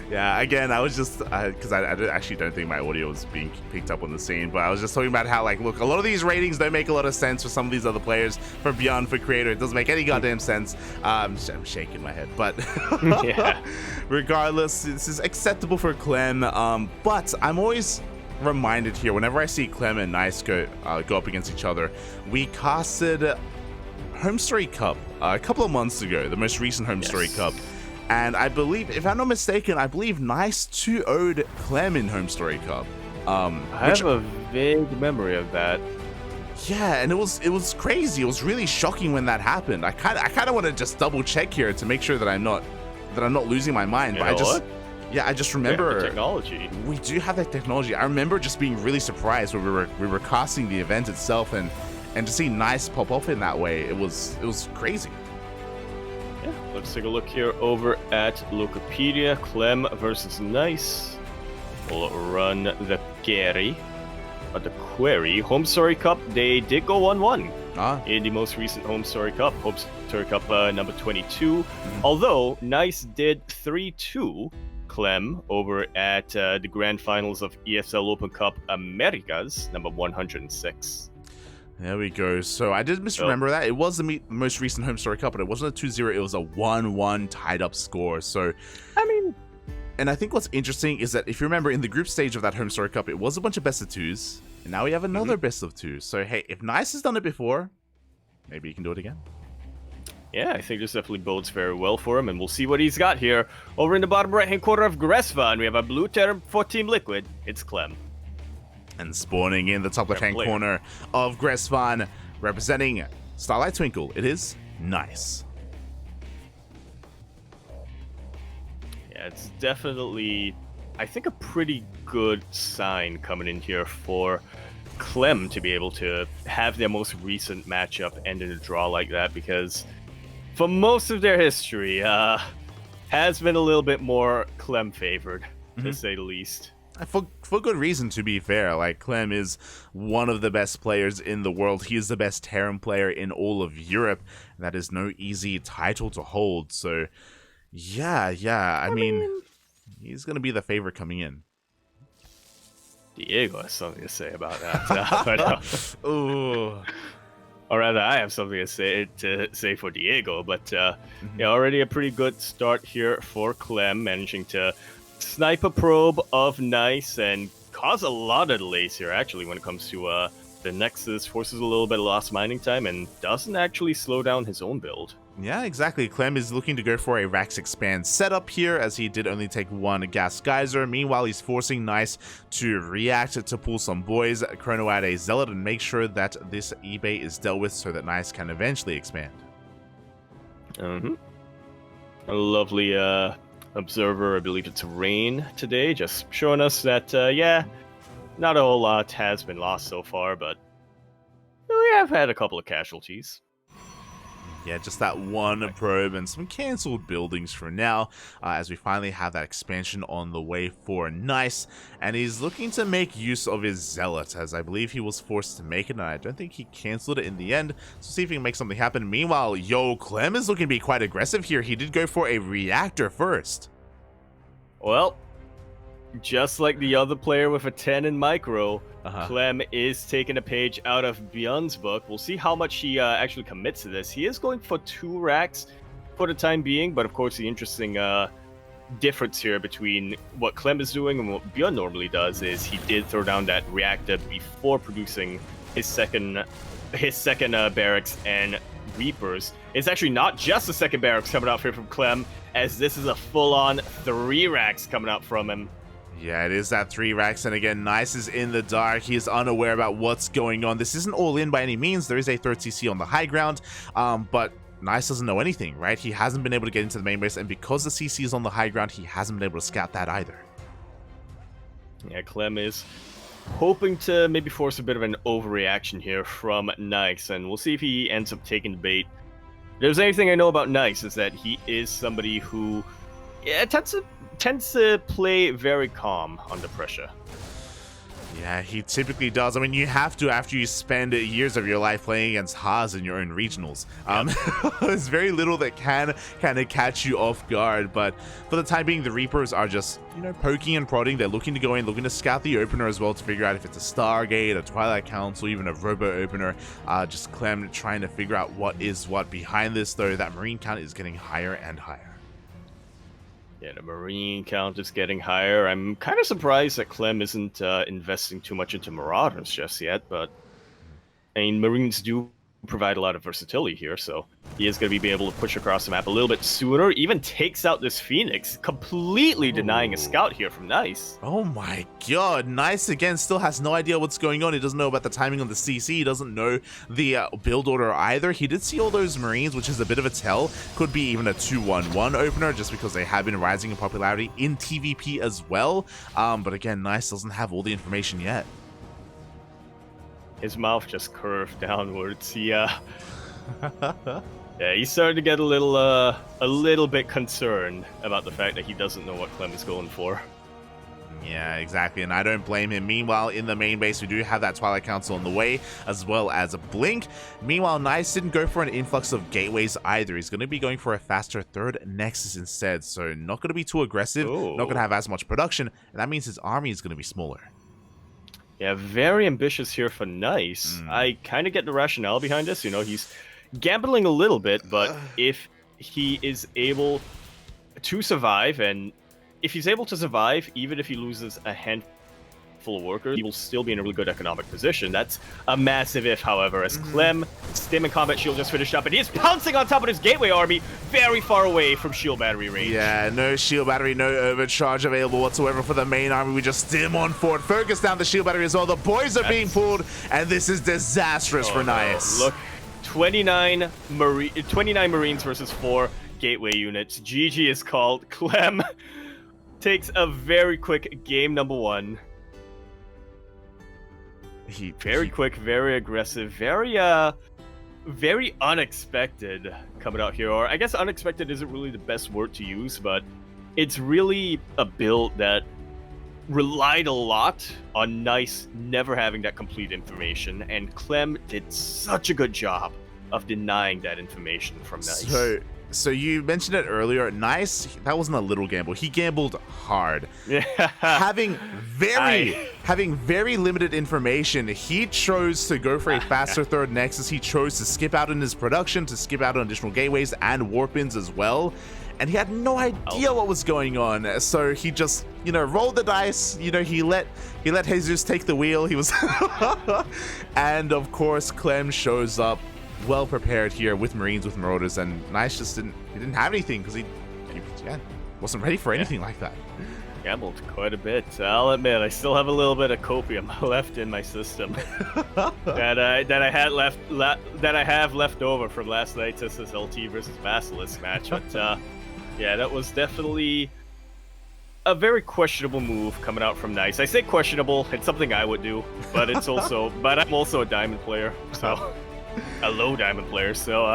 Yeah, again, I was just, because I actually don't think my audio was being picked up on the scene, but I was just talking about how, like, look, a lot of these ratings don't make a lot of sense for some of these other players. For Björn, for Creator, it doesn't make any goddamn sense. I'm shaking my head, but Yeah. Regardless, this is acceptable for Clem, but I'm always reminded here, whenever I see Clem and Nice go up against each other, we casted Home Story Cup a couple of months ago, the most recent Home Story Cup. And I believe, if I'm not mistaken, I believe Nice 2-0'd Clem in Home Story Cup. I have a vague memory of that. Yeah, and it was crazy. It was really shocking when that happened. I kind of want to just double check here to make sure that I'm not losing my mind. But I just remember the technology. We do have that technology. I remember just being really surprised when we were casting the event itself, and to see Nice pop off in that way, it was crazy. Yeah, let's take a look here over at Wikipedia. Clem versus Nice. We'll run the query. Home Story Cup, they did go 1-1 in the most recent Home Story Cup. Home Story Cup number 22. Although Nice did 3-2 Clem over at the grand finals of ESL Open Cup Americas, number 106. There we go. So I did misremember that. It was the most recent Home Story Cup, but it wasn't a 2-0. It was a 1-1 tied up score. So, I mean... And I think what's interesting is that if you remember in the group stage of that Home Story Cup, it was a bunch of best of twos. And now we have another best of two. So, hey, if Nice has done it before, maybe he can do it again. Yeah, I think this definitely bodes very well for him, and we'll see what he's got here. Over in the bottom right-hand corner of Gresvan, we have a blue term for Team Liquid. It's Clem. And spawning in the top left-hand corner of Gresvan, representing Starlight Twinkle, it is Nice. Yeah, it's definitely I think, a pretty good sign coming in here for Clem to be able to have their most recent matchup end in a draw like that, because for most of their history, has been a little bit more Clem favored, to say the least. For good reason, to be fair. Like, Clem is one of the best players in the world. He is the best Terran player in all of Europe. And that is no easy title to hold. So, yeah. I mean, he's going to be the favorite coming in. Diego has something to say about that. Ooh. Or rather, I have something to say for Diego. But yeah, already a pretty good start here for Clem, managing to snipe a probe of Nice and cause a lot of delays here, actually, when it comes to the Nexus. Forces a little bit of lost mining time and doesn't actually slow down his own build. Yeah, exactly. Clem is looking to go for a Rax Expand setup here, as he did only take one Gas Geyser. Meanwhile, he's forcing Nice to react to pull some boys, chrono out a Zealot, and make sure that this eBay is dealt with so that Nice can eventually expand. A lovely observer, I believe it's Rain today, just showing us that, yeah, not a whole lot has been lost so far, but we have had a couple of casualties. Yeah, just that one probe and some cancelled buildings for now, as we finally have that expansion on the way for Nice. And he's looking to make use of his Zealot, as I believe he was forced to make it, and I don't think he cancelled it in the end. So see if he can make something happen. Meanwhile, Clem is looking to be quite aggressive here. He did go for a reactor first. Well, just like the other player with a 10 in micro, Clem is taking a page out of Beyond's book. We'll see how much he actually commits to this. He is going for 2 racks for the time being, but of course the interesting difference here between what Clem is doing and what Beyond normally does is he did throw down that reactor before producing his second barracks and Reapers. It's actually not just the second barracks coming out here from Clem, as this is a full-on 3 racks coming out from him. Yeah, it is that 3 racks, and again, Nice is in the dark. He is unaware about what's going on. This isn't all in by any means. There is a 3rd CC on the high ground, but Nice doesn't know anything, right? He hasn't been able to get into the main base, and because the CC is on the high ground, he hasn't been able to scout that either. Yeah, Clem is hoping to maybe force a bit of an overreaction here from Nice, and we'll see if he ends up taking the bait. If there's anything I know about Nice is that he is somebody who tends to play very calm under pressure. Yeah, he typically does. I mean, you have to after you spend years of your life playing against Haas in your own regionals. There's very little that can kind of catch you off guard, but for the time being, the Reapers are just, poking and prodding. They're looking to go in, looking to scout the opener as well to figure out if it's a Stargate, a Twilight Council, even a Robo opener. Just Clem trying to figure out what is what. Behind this, though, that Marine count is getting higher and higher. Yeah, the Marine count is getting higher. I'm kind of surprised that Clem isn't investing too much into Marauders just yet, but I mean, Marines do provide a lot of versatility here, so he is going to be able to push across the map a little bit sooner. Even takes out this Phoenix, completely denying a scout here from Nice. Oh my god, Nice again still has no idea what's going on. He doesn't know about the timing on the CC. He doesn't know the build order either. He did see all those Marines, which is a bit of a tell. Could be even a 2-1-1 opener, just because they have been rising in popularity in TVP as well. But again, Nice doesn't have all the information yet. His mouth just curved downwards. Yeah, he's starting to get a little bit concerned about the fact that he doesn't know what Clem is going for. Yeah, exactly, and I don't blame him. Meanwhile, in the main base, we do have that Twilight Council on the way, as well as a Blink. Meanwhile, Nice didn't go for an influx of gateways either. He's going to be going for a faster 3rd Nexus instead, so not going to be too aggressive, not going to have as much production, and that means his army is going to be smaller. Yeah, very ambitious here for Nice. I kind of get the rationale behind this. He's gambling a little bit, but if he is able to survive, and if he's able to survive, even if he loses a handful of workers, he will still be in a really good economic position. That's a massive if, however, as Clem, Stim and Combat Shield just finished up, and he is pouncing on top of his Gateway army, very far away from shield battery range. Yeah, no shield battery, no overcharge available whatsoever for the main army. We just Stim on forward, focus down the shield battery as well. The boys are being pulled, and this is disastrous for Nice. Look, 29 Marines versus 4 Gateway units. GG is called. Clem takes a very quick game number 1. Very quick, very aggressive, very unexpected coming out here. Or I guess unexpected isn't really the best word to use, but it's really a build that relied a lot on Nice never having that complete information, and Clem did such a good job of denying that information from Nice. So you mentioned it earlier. Nice, that wasn't a little gamble. He gambled hard. Yeah. Having very limited information, he chose to go for a faster third Nexus. He chose to skip out in his production, to skip out on additional gateways and warp-ins as well. And he had no idea what was going on. So he just, rolled the dice. He let Jesus take the wheel. He was and of course Clem shows up well prepared here with Marines, with Marauders, and Nice just didn't have anything because he wasn't ready for anything like that. Gambled quite a bit. I'll admit, I still have a little bit of copium left in my system that I have left over from last night's SSLT versus Basilisk match. But yeah, that was definitely a very questionable move coming out from Nice. I say questionable; it's something I would do, but it's also, but I'm also a diamond player, so. A low diamond player, so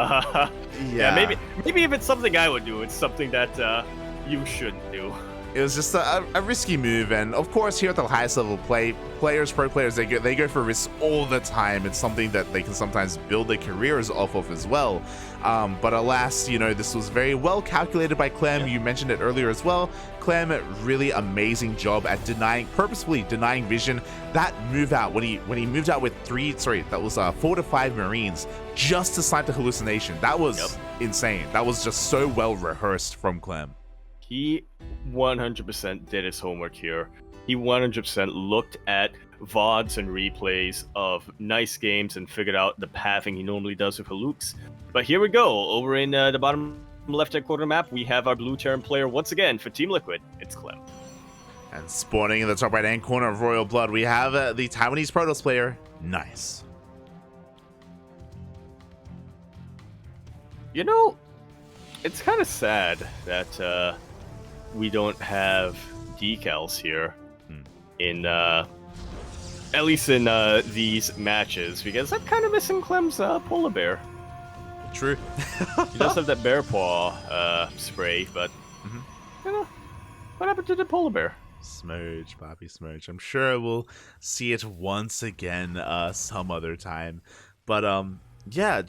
yeah, maybe if it's something I would do, it's something that you shouldn't do. It was just a risky move, and of course here at the highest level pro players, they go for risks all the time. It's something that they can sometimes build their careers off of as well. But alas, this was very well calculated by Clem. You mentioned it earlier as well. Clem, really amazing job at purposefully denying vision. That move out when he moved out with 4 to 5 Marines just to snipe the hallucination. That was insane. That was just so well rehearsed from Clem. He 100% did his homework here. He 100% looked at VODs and replays of Nice games and figured out the pathing he normally does with Halukes. But here we go. Over in the bottom left-hand corner map, we have our blue Terran player once again for Team Liquid. It's Clem. And spawning in the top right-hand corner of Royal Blood, we have the Taiwanese Protoss player, Nice. It's kind of sad that we don't have decals here in at least in these matches, because I'm kind of missing Clem's polar bear. True. He does have that bear paw spray, but what happened to the polar bear? Smurge, Bobby Smurge. I'm sure we'll see it once again some other time. But yeah,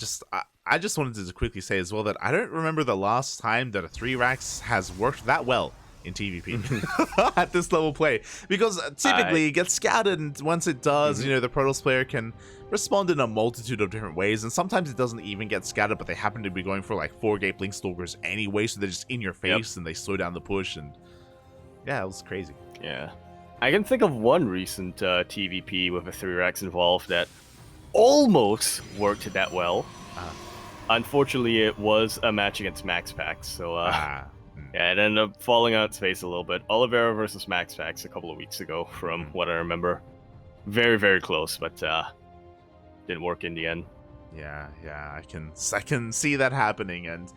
I just wanted to quickly say as well that I don't remember the last time that a 3-Rax has worked that well in TVP at this level play, because typically it gets scouted, and once it does, the Protoss player can respond in a multitude of different ways, and sometimes it doesn't even get scouted, but they happen to be going for like 4-gate Blink Stalkers anyway, so they're just in your face and they slow down the push, and yeah, it was crazy. Yeah, I can think of one recent TVP with a 3-Rax involved that almost worked that well. Unfortunately, it was a match against MaxPax, so yeah, it ended up falling on its face a little bit. Oliveira versus MaxPax a couple of weeks ago, from what I remember. Very, very close, but didn't work in the end. Yeah, I can see that happening, and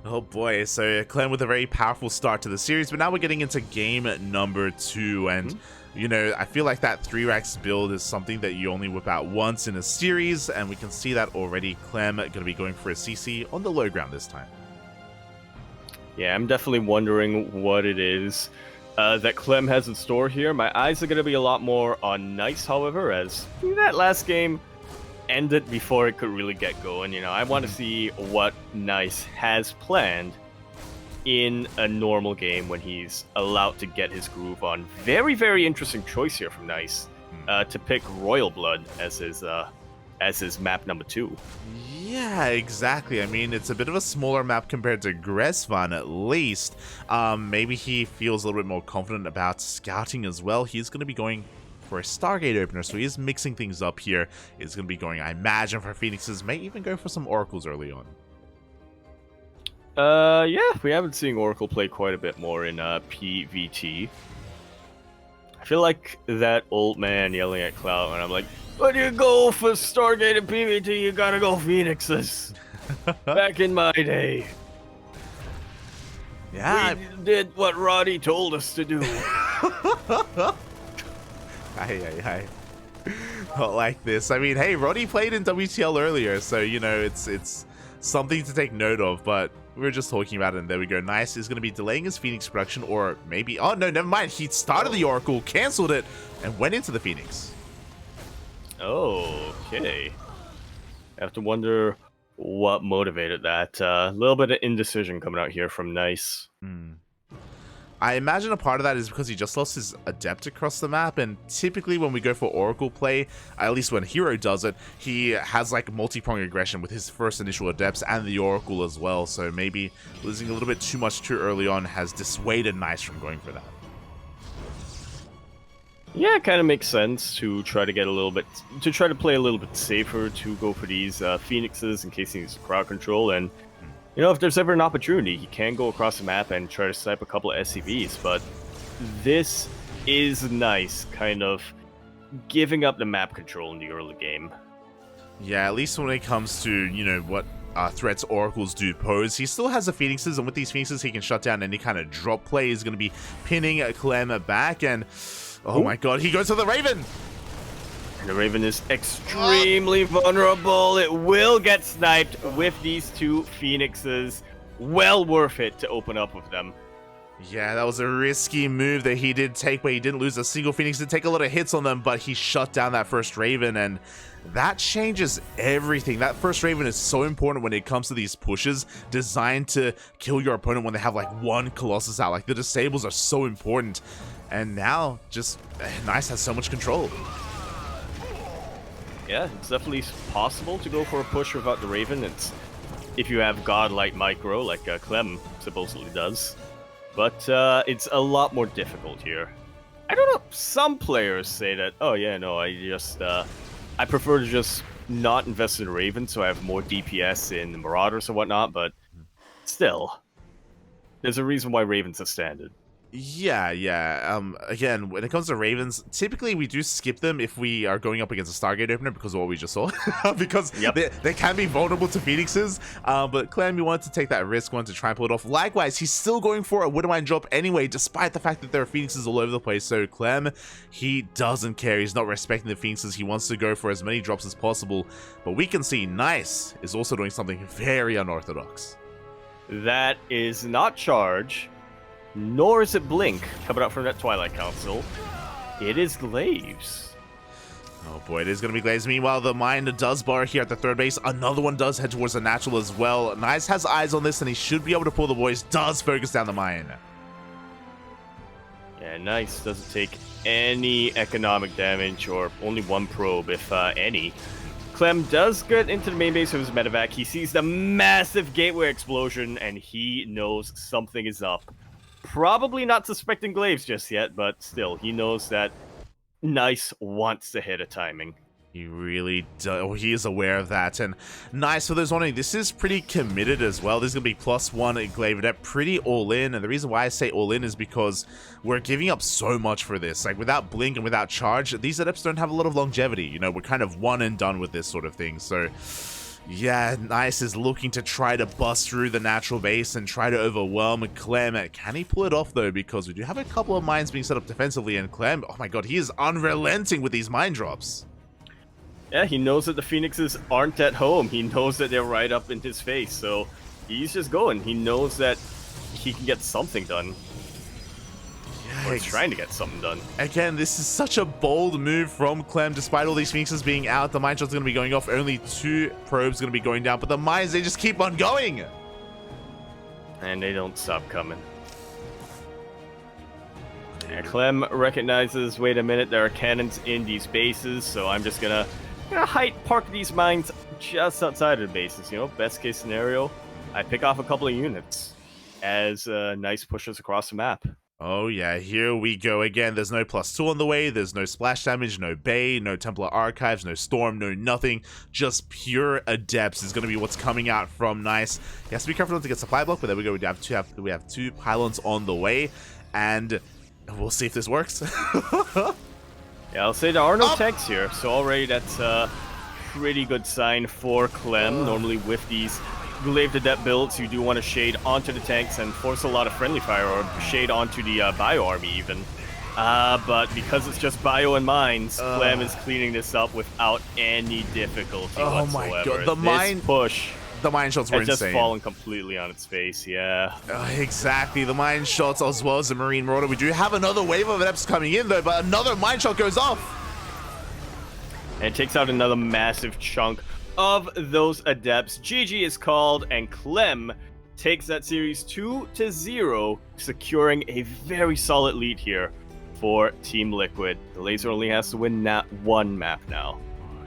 oh boy, so Clem with a very powerful start to the series, but now we're getting into game number 2, and I feel like that 3-Rax build is something that you only whip out once in a series, and we can see that already. Clem going to be going for a CC on the low ground this time. Yeah, I'm definitely wondering what it is that Clem has in store here. My eyes are going to be a lot more on Nice, however, as that last game ended before it could really get going. I want to see what Nice has planned in a normal game when he's allowed to get his groove on. Very, very interesting choice here from Nice to pick Royal Blood as his map number 2. Yeah, exactly. I mean, it's a bit of a smaller map compared to Gresvan, at least. Maybe he feels a little bit more confident about scouting as well. He's going to be going for a Stargate opener, so he is mixing things up here. He's going to be going, I imagine, for Phoenixes, may even go for some Oracles early on. Yeah, we haven't seen Oracle play quite a bit more in PVT. I feel like that old man yelling at Cloud when I'm like, when you go for Stargate and PVT, you gotta go Phoenixes. Back in my day. Yeah. We did what Roddy told us to do. Aye. Not like this. I mean, hey, Roddy played in WTL earlier, so, you know, it's something to take note of, but we were just talking about it, and there we go. Nice is going to be delaying his Phoenix production, or maybe... Oh, no, never mind. He started the Oracle, cancelled it, and went into the Phoenix. Okay. I have to wonder what motivated that. A little bit of indecision coming out here from Nice. I imagine a part of that is because he just lost his Adept across the map, and typically when we go for Oracle play, at least when Hero does it, he has like multi-pronged aggression with his first initial Adepts and the Oracle as well, so maybe losing a little bit too much too early on has dissuaded Nice from going for that. Yeah, it kind of makes sense to try to get a little bit, to try to play a little bit safer, to go for these Phoenixes in case he needs crowd control, and you know, if there's ever an opportunity, he can go across the map and try to snipe a couple of SCVs, but this is Nice kind of giving up the map control in the early game. Yeah, at least when it comes to, you know, what threats Oracles do pose, he still has the Phoenixes, and with these Phoenixes, he can shut down any kind of drop play. He's going to be pinning Clem back, and oh my god, he goes for the Raven! And the Raven is extremely vulnerable. It will get sniped with these two Phoenixes. Well worth it to open up with them. Yeah, that was a risky move that he did take, but he didn't lose a single Phoenix. He did take a lot of hits on them, but he shut down that first Raven, and that changes everything. That first Raven is so important when it comes to these pushes designed to kill your opponent when they have like one Colossus out. Like, the disables are so important, and now just Nice has so much control. Yeah, it's definitely possible to go for a push without the Raven. It's if you have godlike micro, like Clem supposedly does. But it's a lot more difficult here. I don't know, some players say that, oh yeah, no, I prefer to just not invest in Raven so I have more DPS in the Marauders and whatnot, but still, there's a reason why Raven's a standard. Yeah. Again, when it comes to Ravens, typically we do skip them if we are going up against a Stargate opener because of what we just saw. Because they can be vulnerable to Phoenixes. But Clem, you wanted to take that risk, wanted to try and pull it off. Likewise, he's still going for a Widowmine drop anyway, despite the fact that there are Phoenixes all over the place. So Clem, he doesn't care. He's not respecting the Phoenixes. He wants to go for as many drops as possible. But we can see Nice is also doing something very unorthodox. That is not charge, nor is it Blink coming out from that Twilight Council. It is Glaives. Oh boy, it is going to be Glaives. Meanwhile, the mine does bar here at the third base. Another one does head towards the natural as well. Nice has eyes on this, and he should be able to pull the boys. Does focus down the mine. Yeah, Nice doesn't take any economic damage, or only one probe, if any. Clem does get into the main base of his medevac. He sees the massive gateway explosion, and he knows something is up. Probably not suspecting Glaives just yet, but still, he knows that Nice wants to hit a timing. He really does. He is aware of that. And Nice, for those wondering, this is pretty committed as well. This is going to be +1 Glaive Adept, pretty all in. And the reason why I say all in is because we're giving up so much for this. Like, without Blink and without Charge, these Adepts don't have a lot of longevity. You know, we're kind of one and done with this sort of thing. So yeah, Nice is looking to try to bust through the natural base and try to overwhelm Clem. Can he pull it off, though? Because we do have a couple of mines being set up defensively, and Clem, oh my god, he is unrelenting with these mine drops. Yeah, he knows that the Phoenixes aren't at home. He knows that they're right up in his face, so he's just going. He knows that he can get something done. Or he's trying to get something done. Again, this is such a bold move from Clem. Despite all these Phoenixes being out, the mine shot's going to be going off. Only 2 probes going to be going down, but the mines, they just keep on going. And they don't stop coming. And Clem recognizes, wait a minute, there are cannons in these bases, so I'm just going to park these mines just outside of the bases. You know, best case scenario, I pick off a couple of units as Nice pushes across the map. Oh yeah, here we go again. There's no +2 on the way, there's no splash damage, no Bay, no Templar Archives, no Storm, no nothing. Just pure Adepts is going to be what's coming out from Nice. He has to be careful not to get supply block, but there we go. We have 2 pylons on the way, and we'll see if this works. Yeah, I'll say there are no tanks here, so already that's a pretty good sign for Clem. Normally with these Glaive Adept builds, you do want to shade onto the tanks and force a lot of friendly fire, or shade onto the bio army even. But because it's just bio and mines, Clem is cleaning this up without any difficulty whatsoever. My god, the mine shots were insane. It's just fallen completely on its face, yeah. Exactly, the mine shots as well as the Marine Marauder. We do have another wave of adepts coming in though, but another mine shot goes off. And it takes out another massive chunk of those adepts. GG is called, and Clem takes that series 2-0, securing a very solid lead here for Team Liquid. The Elazer only has to win one map now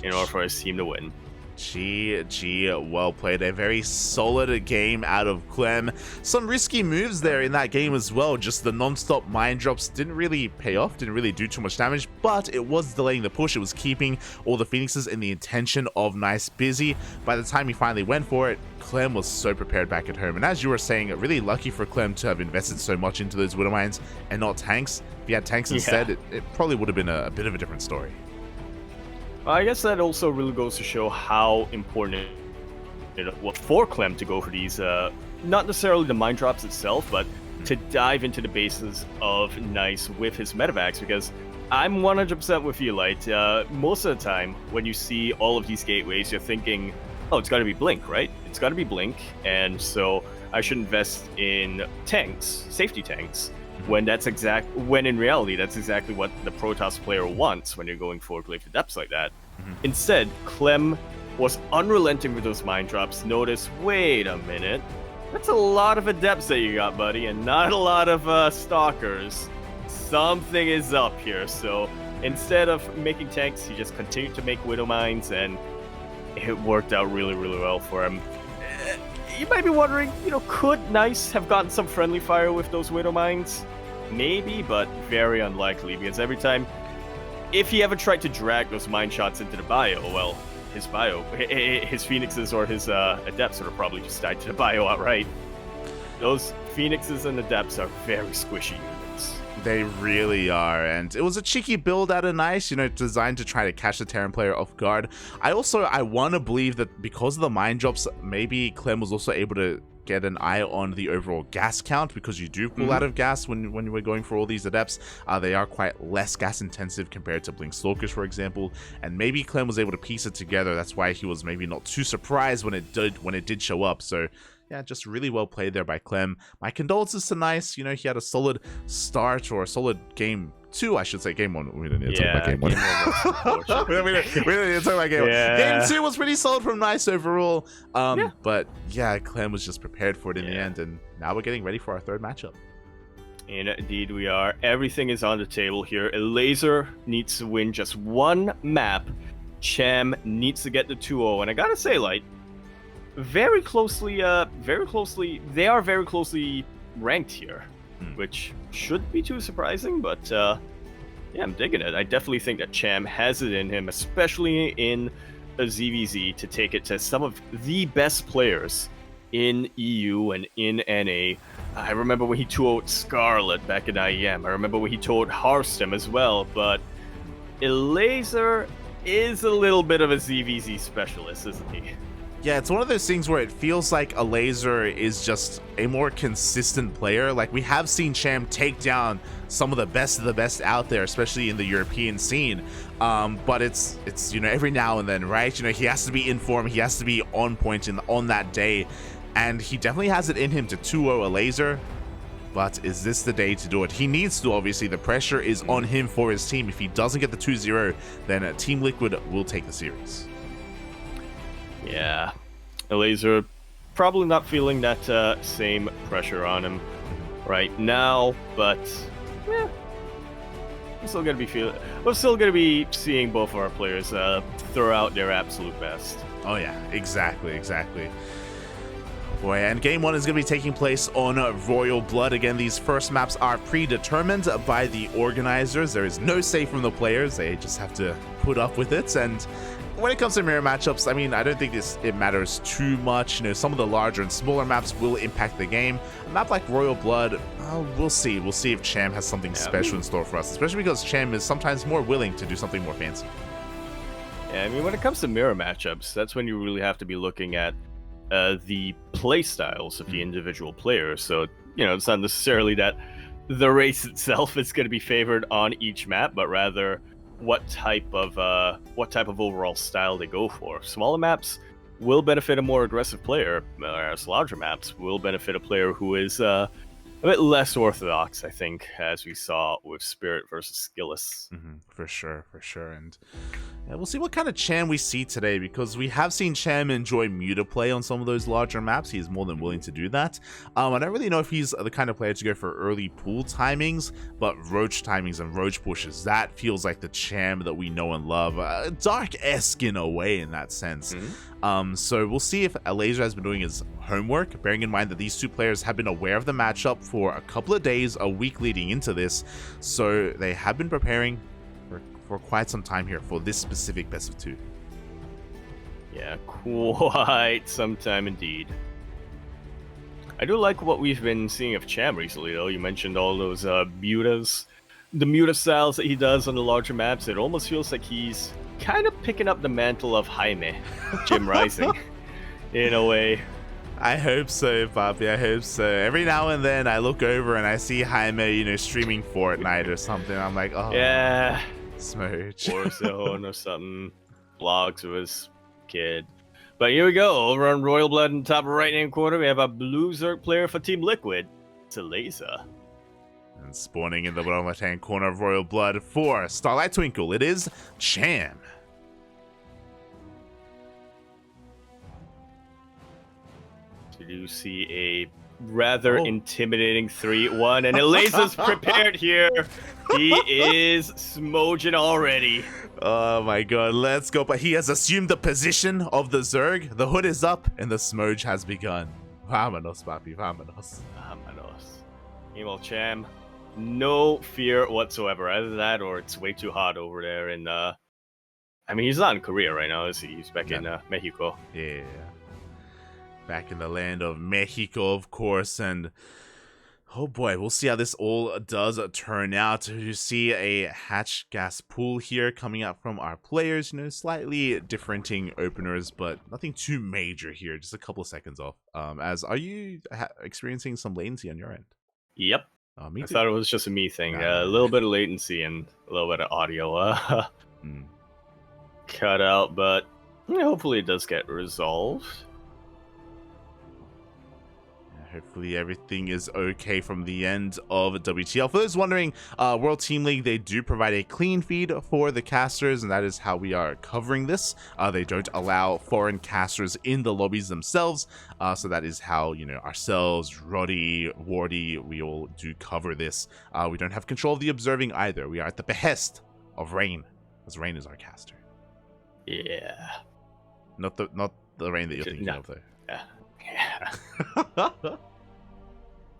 in order for his team to win. GG, well played. A very solid game out of Clem. Some risky moves there in that game as well. Just the non-stop mine drops didn't really pay off, didn't really do too much damage, but it was delaying the push. It was keeping all the Phoenixes in the intention of Nice busy. By the time he finally went for it, Clem was so prepared back at home. And as you were saying, really lucky for Clem to have invested so much into those Widow Mines and not tanks. If he had tanks instead, it probably would have been a bit of a different story. I guess that also really goes to show how important it was for Clem to go for these, not necessarily the mine drops itself, but to dive into the bases of Nice with his medevacs, because I'm 100% with you, Light. Most of the time, when you see all of these gateways, you're thinking, oh, it's got to be Blink, right? It's got to be Blink, and so I should invest in tanks, safety tanks. When in reality, that's exactly what the Protoss player wants when you're going for Glaive Adepts like that. Instead, Clem was unrelenting with those mine drops. Notice, wait a minute, that's a lot of Adepts that you got, buddy, and not a lot of Stalkers. Something is up here. So instead of making tanks, he just continued to make Widow Mines, and it worked out really, really well for him. You might be wondering, could Nice have gotten some friendly fire with those Widow Mines? Maybe, but very unlikely, because every time, if he ever tried to drag those mine shots into the bio, well, his Phoenixes or his Adepts would have probably just died to the bio outright. Those Phoenixes and Adepts are very squishy units. They really are, and it was a cheeky build out of Nice, designed to try to catch the Terran player off guard. I want to believe that because of the mine drops, maybe Clem was also able to get an eye on the overall gas count, because you do pull out of gas when you were going for all these Adepts. They are quite less gas intensive compared to Blink Stalkers, for example, and maybe Clem was able to piece it together. That's why he was maybe not too surprised when it did show up. So yeah, just really well played there by Clem. My condolences to Nice. He had a solid start, or a solid game 2, I should say. Game 1, we didn't need to talk about game 1. We didn't need to talk about game 1. Game 2 was pretty solid from Nice overall. But yeah, Clem was just prepared for it in the end, and now we're getting ready for our third matchup. Indeed we are. Everything is on the table here. Elazer needs to win just one map. Cham needs to get the 2-0, and I gotta say, Light, they are very closely ranked here, which shouldn't be too surprising, but yeah, I'm digging it. I definitely think that Cham has it in him, especially in a ZVZ, to take it to some of the best players in EU and in NA. I remember when he 2-0'd Scarlet back in IEM. I remember when he 2-0'd Hearthstone as well, but Elazer is a little bit of a ZVZ specialist, isn't he? Yeah, it's one of those things where it feels like Elazer is just a more consistent player. Like, we have seen Cham take down some of the best out there, especially in the European scene. But it's every now and then, right? He has to be in form, he has to be on point on that day, and he definitely has it in him to 2-0 Elazer. But is this the day to do it? He needs to, obviously. The pressure is on him for his team. If he doesn't get the 2-0, then Team Liquid will take the series. Yeah, Elazer probably not feeling that same pressure on him right now, but yeah, we're still gonna be seeing both of our players throw out their absolute best. Oh yeah, exactly. Boy, and game 1 is going to be taking place on Royal Blood. Again, these first maps are predetermined by the organizers. There is no say from the players. They just have to put up with it. And when it comes to mirror matchups, I mean, I don't think it matters too much. Some of the larger and smaller maps will impact the game. A map like Royal Blood, we'll see. We'll see if Cham has something special in store for us, especially because Cham is sometimes more willing to do something more fancy. Yeah, I mean, when it comes to mirror matchups, that's when you really have to be looking at the play styles of the individual players. So, it's not necessarily that the race itself is going to be favored on each map, but rather what type of overall style they go for. Smaller maps will benefit a more aggressive player, whereas larger maps will benefit a player who is a bit less orthodox, I think, as we saw with Spirit versus SKillous. For sure. And yeah, we'll see what kind of Cham we see today, because we have seen Cham enjoy muta play on some of those larger maps. He is more than willing to do that. I don't really know if he's the kind of player to go for early pool timings, but roach timings and roach pushes, that feels like the Cham that we know and love. Dark-esque in a way in that sense. So we'll see if Elazer has been doing his homework, bearing in mind that these two players have been aware of the matchup for a couple of days, a week leading into this. So they have been preparing for quite some time here for this specific best of 2. Yeah, quite some time indeed. I do like what we've been seeing of Cham recently, though. You mentioned all those mutas, the muta styles that he does on the larger maps. It almost feels like he's kind of picking up the mantle of Jaime, Jim Rising, in a way. I hope so, Papi. I hope so. Every now and then I look over and I see Jaime, streaming Fortnite or something. I'm like, oh, yeah, smooch. Warzone or something. Vlogs of his kid. But here we go. Over on Royal Blood in the top right-hand corner, we have a blue Zerg player for Team Liquid. It's Elazer. And spawning in the bottom left-hand corner of Royal Blood for Starlight Twinkle, it is Cham. You do see a rather intimidating 3-1, and Elazer's prepared here. He is smoging already. Oh my god, let's go. But he has assumed the position of the Zerg. The hood is up, and the smoge has begun. Vámonos, papi, vámonos. Vámonos. Meanwhile, Cham, no fear whatsoever. Either that or it's way too hot over there in, I mean, he's not in Korea right now, is he? He's back in Mexico. Yeah. Back in the land of Mexico, of course, and oh boy, we'll see how this all does turn out. You see a hatch gas pool here coming out from our players, slightly differenting openers, but nothing too major here, just a couple of seconds off. Are you experiencing some latency on your end? Yep. Me I too. thought it was just a me thing. A little bit of latency and a little bit of audio cut out, but hopefully it does get resolved. Hopefully everything is okay from the end of WTL. For those wondering, World Team League, they do provide a clean feed for the casters, and that is how we are covering this. They don't allow foreign casters in the lobbies themselves, so that is how, ourselves, Roddy, Wardy, we all do cover this. We don't have control of the observing either. We are at the behest of Rain, as Rain is our caster. Yeah. Not the Rain that you're thinking of, though. Yeah.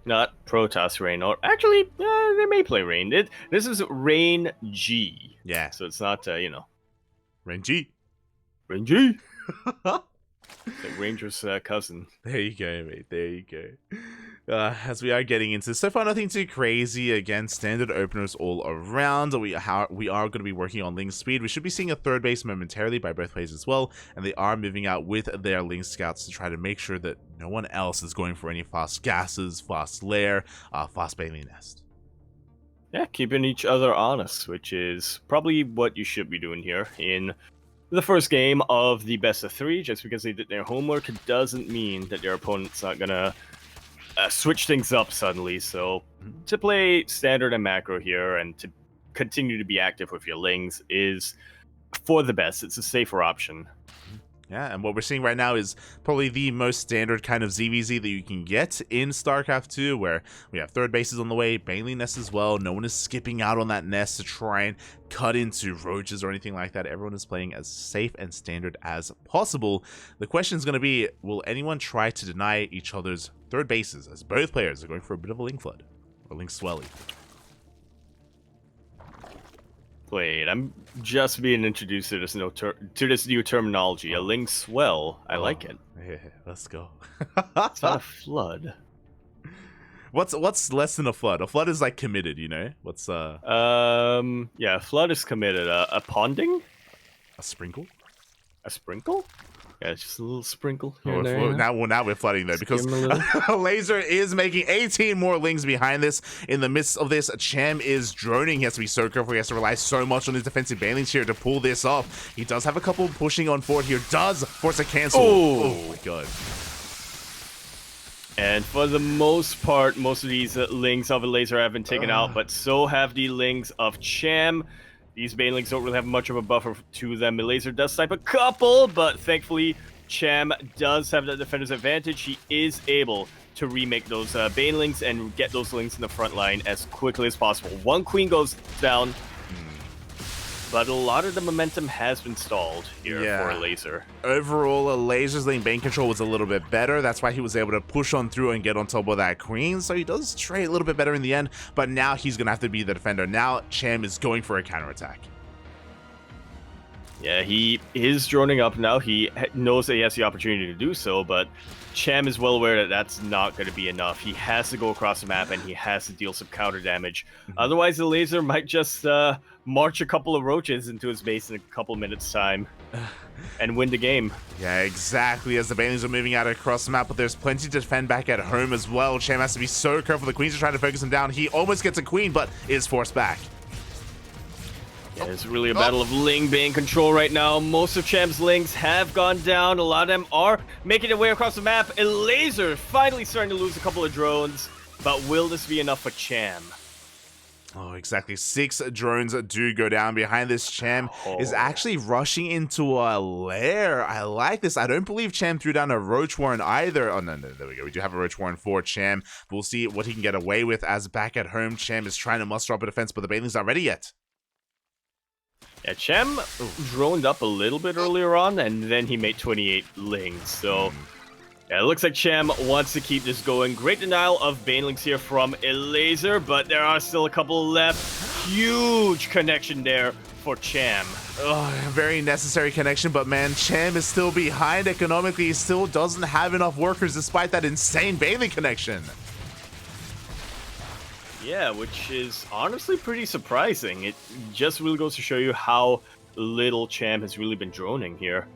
Not Protoss Rain, or actually, they may play Rain. This is Rain G. Yeah. So it's not, Rain G. Rain G. Like Ranger's cousin. There you go, mate. There you go. As we are getting into so far, nothing too crazy. Again, standard openers all around. We are going to be working on Ling speed. We should be seeing a third base momentarily by both players as well, and they are moving out with their Ling scouts to try to make sure that no one else is going for any fast gases, fast lair, fast Bailey nest. Yeah, keeping each other honest, which is probably what you should be doing here in the first game of the best of 3. Just because they did their homework doesn't mean that their opponent's not gonna switch things up suddenly. So to play standard and macro here and to continue to be active with your Lings is for the best. It's a safer option. Yeah, and what we're seeing right now is probably the most standard kind of ZVZ that you can get in StarCraft 2, where we have third bases on the way, Bailey nests as well. No one is skipping out on that nest to try and cut into roaches or anything like that. Everyone is playing as safe and standard as possible. The question is going to be, will anyone try to deny each other's third bases, as both players are going for a bit of a Ling flood, or Ling swelly? Wait, I'm just being introduced to this new terminology. A Ling swell. I like it. Yeah, let's go. It's not a flood. What's less than a flood? A flood is like committed, What's yeah, flood is committed. A ponding? a sprinkle? A sprinkle? Yeah, just a little sprinkle here Oh, and there. You know? now we're flooding though, because Skim a little. Elazer is making 18 more lings behind this. In the midst of this, Cham is droning. He has to be so careful. He has to rely so much on his defensive banelings here to pull this off. He does have a couple pushing on forward here. Does force a cancel. Oh my god. And for the most part, most of these lings of Elazer have been taken out, but so have the lings of Cham. These banelings don't really have much of a buffer to them. Elazer does snipe a couple, but thankfully Cham does have the defender's advantage. He is able to remake those banelings and get those lings in the front line as quickly as possible. One queen goes down, but a lot of the momentum has been stalled here for Elazer. Overall, Elazer's lane bane control was a little bit better. That's why he was able to push on through and get on top of that queen. So he does trade a little bit better in the end, but now he's going to have to be the defender. Now Cham is going for a counterattack. Yeah, he is droning up now. He knows that he has the opportunity to do so, but Cham is well aware that that's not going to be enough. He has to go across the map, and he has to deal some counter damage. Otherwise, the Elazer might just march a couple of roaches into his base in a couple minutes' time and win the game. Yeah, exactly. As the banelings are moving out across the map, but there's plenty to defend back at home as well. Cham has to be so careful. The queens are trying to focus him down. He almost gets a queen, but is forced back. Yeah, it's really a battle of ling bane control right now. Most of Cham's lings have gone down. A lot of them are making their way across the map. Elazer finally starting to lose a couple of drones, but will this be enough for Cham? Oh, exactly. 6 drones do go down. Behind this, Cham is actually rushing into a lair. I like this. I don't believe Cham threw down a Roach Warren either. Oh, no, there we go. We do have a Roach Warren for Cham. We'll see what he can get away with, as back at home, Cham is trying to muster up a defense, but the banelings aren't ready yet. Yeah, Cham droned up a little bit earlier on, and then he made 28 lings. So, yeah, it looks like Cham wants to keep this going. Great denial of banelings here from Elazer, but there are still a couple left. Huge connection there for Cham. Oh, very necessary connection, but man, Cham is still behind economically. He still doesn't have enough workers despite that insane baneling connection. Yeah, which is honestly pretty surprising. It just really goes to show you how little Cham has really been droning here.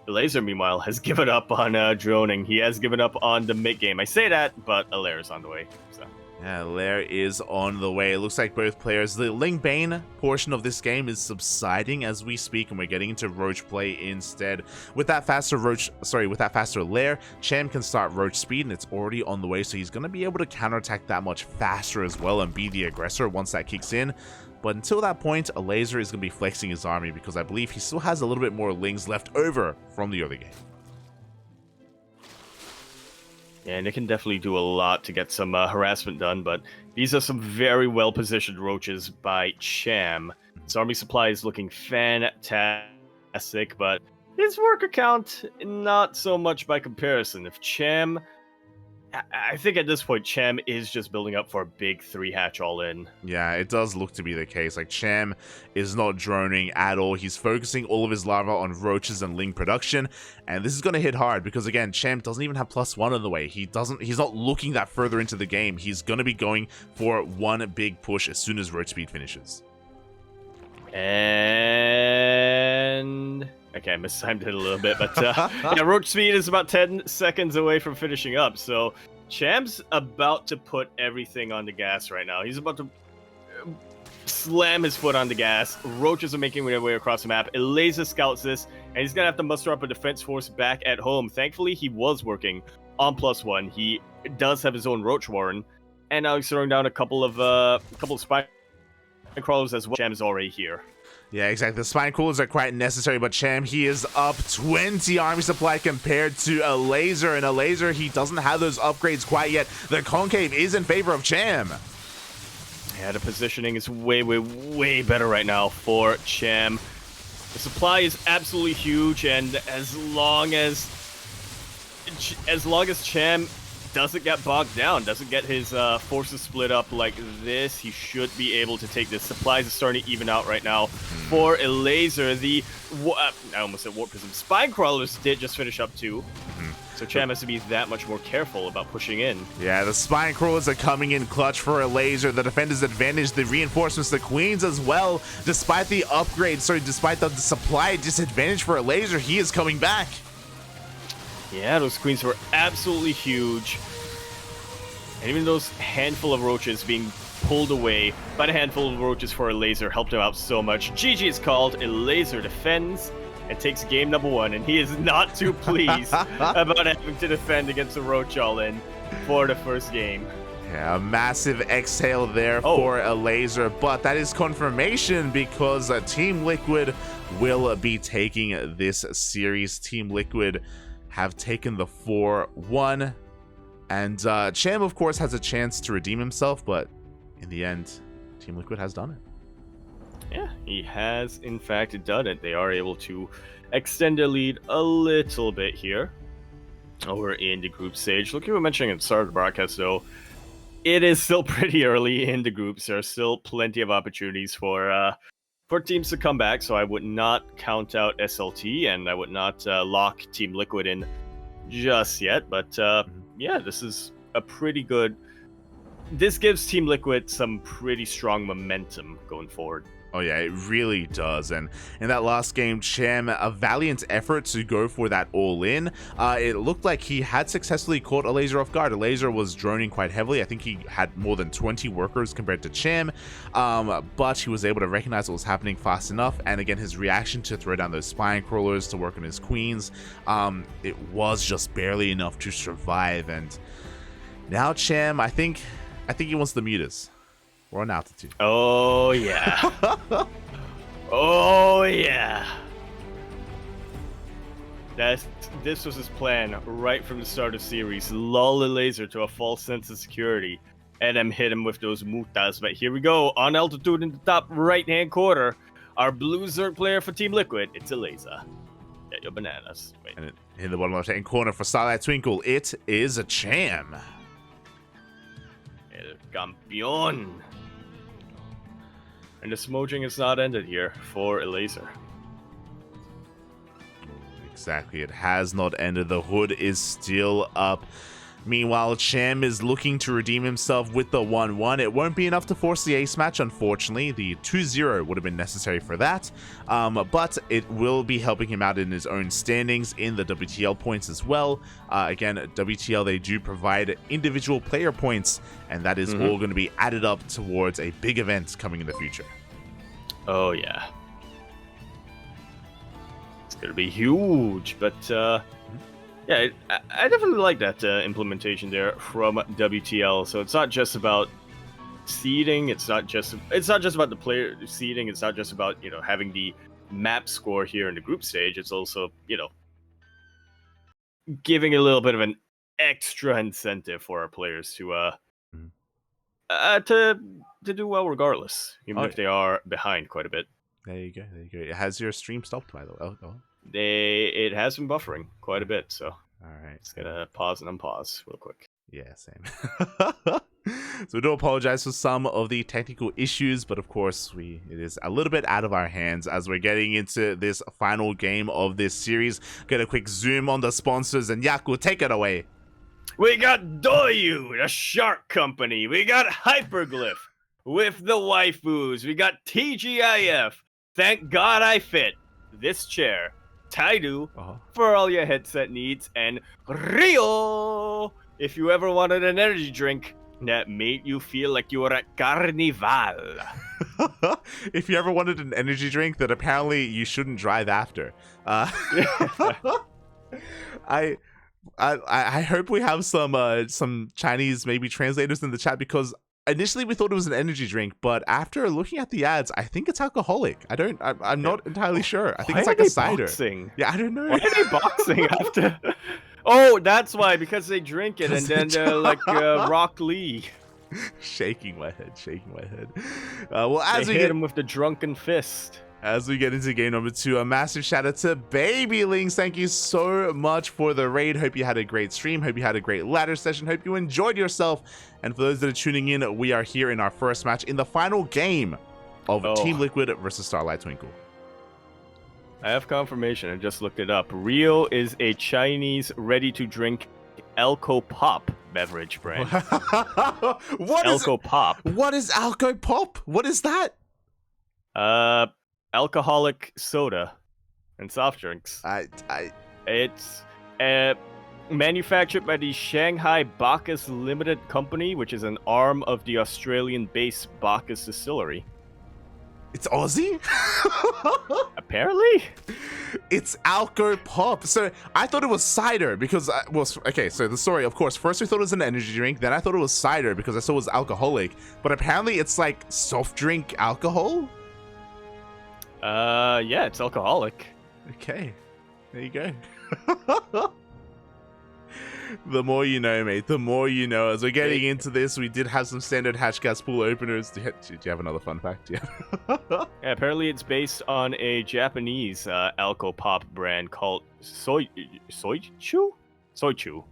Elazer, meanwhile, has given up on droning. He has given up on the mid game. I say that, but Elazer is on the way. So. Yeah, Lair is on the way. It looks like both players. The Ling Bane portion of this game is subsiding as we speak, and we're getting into Roach play instead. With that faster Lair, Cham can start Roach speed, and it's already on the way, so he's going to be able to counterattack that much faster as well and be the aggressor once that kicks in. But until that point, Elazer is going to be flexing his army, because I believe he still has a little bit more lings left over from the other game. And it can definitely do a lot to get some harassment done, but these are some very well-positioned roaches by Cham. His army supply is looking fantastic, but his worker count, not so much by comparison. If Cham... I think at this point, Cham is just building up for a big 3-hatch all-in. Yeah, it does look to be the case. Like, Cham is not droning at all. He's focusing all of his larva on roaches and ling production, and this is going to hit hard because, again, Cham doesn't even have +1 on the way. He's not looking that further into the game. He's going to be going for one big push as soon as roach speed finishes. And... okay, I mistimed it a little bit, but yeah, roach speed is about 10 seconds away from finishing up, so Cham's about to put everything on the gas right now. He's about to slam his foot on the gas. Roaches are making their way across the map. Elazer scouts this, and he's going to have to muster up a defense force back at home. Thankfully, he was working on +1. He does have his own Roach Warren, and now he's throwing down a couple of spine crawlers as well. Cham is already here. Yeah, exactly. The spine crawlers are quite necessary, but Cham, he is up 20 army supply compared to Elazer, and Elazer, he doesn't have those upgrades quite yet. The concave is in favor of Cham. Yeah, the positioning is way better right now for Cham. The supply is absolutely huge, and as long as Cham doesn't get bogged down, doesn't get his forces split up like this, he should be able to take this. Supplies are starting to even out right now for Elazer. The I almost said Warp Prism. Spine Crawlers did just finish up too. So Cham has to be that much more careful about pushing in. Yeah, the spine crawlers are coming in clutch for Elazer. The defender's advantage, the reinforcements, the queens as well. Despite the upgrade, despite the supply disadvantage for Elazer, he is coming back. Yeah, those queens were absolutely huge. And even those handful of roaches being pulled away by the handful of roaches for Elazer helped him out so much. GG is called. Elazer defends and takes game number 1, and he is not too pleased about having to defend against a roach all-in for the first game. Yeah, a massive exhale there for Elazer, but that is confirmation because Team Liquid will be taking this series. Team Liquid have taken the 4-1. And Cham, of course, has a chance to redeem himself, but in the end, Team Liquid has done it. Yeah, he has, in fact, done it. They are able to extend their lead a little bit here over in the group stage. Like you were mentioning at the start of the broadcast, though, it is still pretty early in the groups. There are still plenty of opportunities for teams to come back, so I would not count out SLT, and I would not lock Team Liquid in just yet, but yeah, this is a pretty good... This gives Team Liquid some pretty strong momentum going forward. Oh yeah, it really does. And in that last game, Cham, a valiant effort to go for that all-in. It looked like he had successfully caught Elazer off guard. Elazer was droning quite heavily. I think he had more than 20 workers compared to Cham, but he was able to recognize what was happening fast enough. And again, his reaction to throw down those spine crawlers to work on his queens, it was just barely enough to survive. And now Cham, I think he wants the meters. We're on altitude. Oh, yeah. Oh, yeah. This was his plan right from the start of the series. Lull Elazer to a false sense of security. And then hit him with those mutas. But here we go. On altitude in the top right-hand corner. Our blue Zerg player for Team Liquid. It's Elazer. Get your bananas. Wait. And in the bottom left-hand corner for Starlight Twinkle, it is a Cham. El Campeón. And the smudging is not ended here for Elazer. Exactly, it has not ended. The hood is still up. Meanwhile, Cham is looking to redeem himself with the 1-1. It won't be enough to force the ace match, unfortunately. The 2-0 would have been necessary for that. But it will be helping him out in his own standings in the WTL points as well. Again, WTL, they do provide individual player points, and that is all going to be added up towards a big event coming in the future. Oh, yeah. It's going to be huge, but... yeah, I definitely like that implementation there from WTL. So it's not just about seeding. It's not just about the player seeding. It's not just about, you know, having the map score here in the group stage. It's also, you know, giving a little bit of an extra incentive for our players to do well regardless, even if they are behind quite a bit. There you go. There you go. Has your stream stopped, by the way? Oh. It has been buffering quite a bit, so all right, it's gonna pause and unpause real quick. Yeah, same. So we do apologize for some of the technical issues, but of course it is a little bit out of our hands as we're getting into this final game of this series. Get a quick zoom on the sponsors, and Yaku, take it away. We got Doyu, the shark company. We got Hyperglyph with the waifus. We got TGIF. Thank God I fit. This chair. Taidu for all your headset needs, and Rio if you ever wanted an energy drink that made you feel like you were at Carnival. If you ever wanted an energy drink that apparently you shouldn't drive after. I hope we have some Chinese maybe translators in the chat, because initially we thought it was an energy drink, but after looking at the ads, I think it's alcoholic. I'm not entirely sure. I think it's like a cider. Boxing? Yeah, I don't know. Why are they boxing after? Oh, that's why, because they drink it and then they're like Rock Lee. Shaking my head. Well, as they hit him with the drunken fist. As we get into game number 2, a massive shout out to Babylings. Thank you so much for the raid. Hope you had a great stream. Hope you had a great ladder session. Hope you enjoyed yourself. And for those that are tuning in, we are here in our first match in the final game of Team Liquid versus Starlight Twinkle. I have confirmation. I just looked it up. Rio is a Chinese ready-to-drink Alco Pop beverage brand. Alco Pop? What is Alco Pop? What is that? Alcoholic soda and soft drinks. It's Manufactured by the Shanghai Bacchus Limited Company, which is an arm of the Australian-based Bacchus Distillery. It's Aussie? Apparently? It's Alco Pop. So I thought it was cider because, okay, so the story, of course, first we thought it was an energy drink, then I thought it was cider because I saw it was alcoholic, but apparently it's like soft drink alcohol? Yeah, it's alcoholic. Okay, there you go. The more you know, mate. The more you know. As we're getting into this, we did have some standard hatch gas pool openers. Do you have another fun fact? Yeah. Yeah, apparently it's based on a Japanese alco pop brand called Soichu? Soju? Sochu.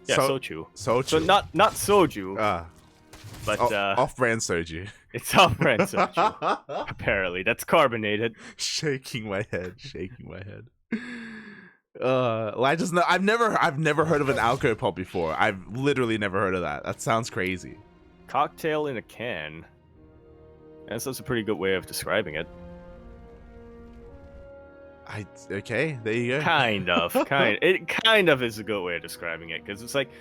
Yeah, Sochu. Soju. So not soju. But off-brand soju. It's off-brand soju. Apparently, that's carbonated. Shaking my head. I've never heard of an alco pop before. I've literally never heard of that. That sounds crazy. Cocktail in a can. That's a pretty good way of describing it. Okay, there you go. It kind of is a good way of describing it because it's like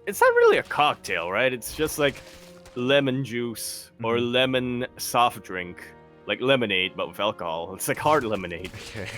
it's not really a cocktail, right? It's just like lemon juice or lemon soft drink. Like lemonade, but with alcohol. It's like hard lemonade. Okay.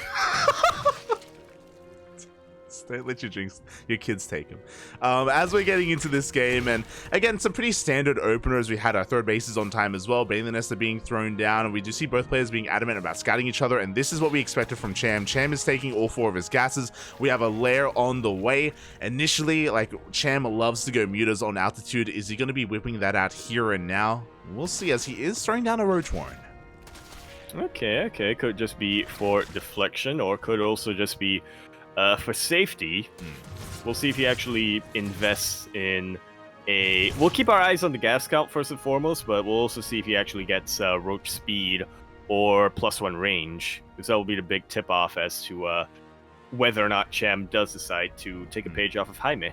Don't let your kids take them. As we're getting into this game, and again, some pretty standard openers. We had our third bases on time as well. Bailey Nesta being thrown down, and we do see both players being adamant about scouting each other, and this is what we expected from Cham. Cham is taking all 4 of his gases. We have a lair on the way. Initially, like, Cham loves to go mutas on altitude. Is he going to be whipping that out here and now? We'll see, as he is throwing down a Roach Warren. Okay. Could just be for deflection, or could also just be for safety. We'll see if he actually invests in a... We'll keep our eyes on the gas count first and foremost, but we'll also see if he actually gets roach speed or +1 range, because that will be the big tip-off as to whether or not Cham does decide to take a page off of Jaime.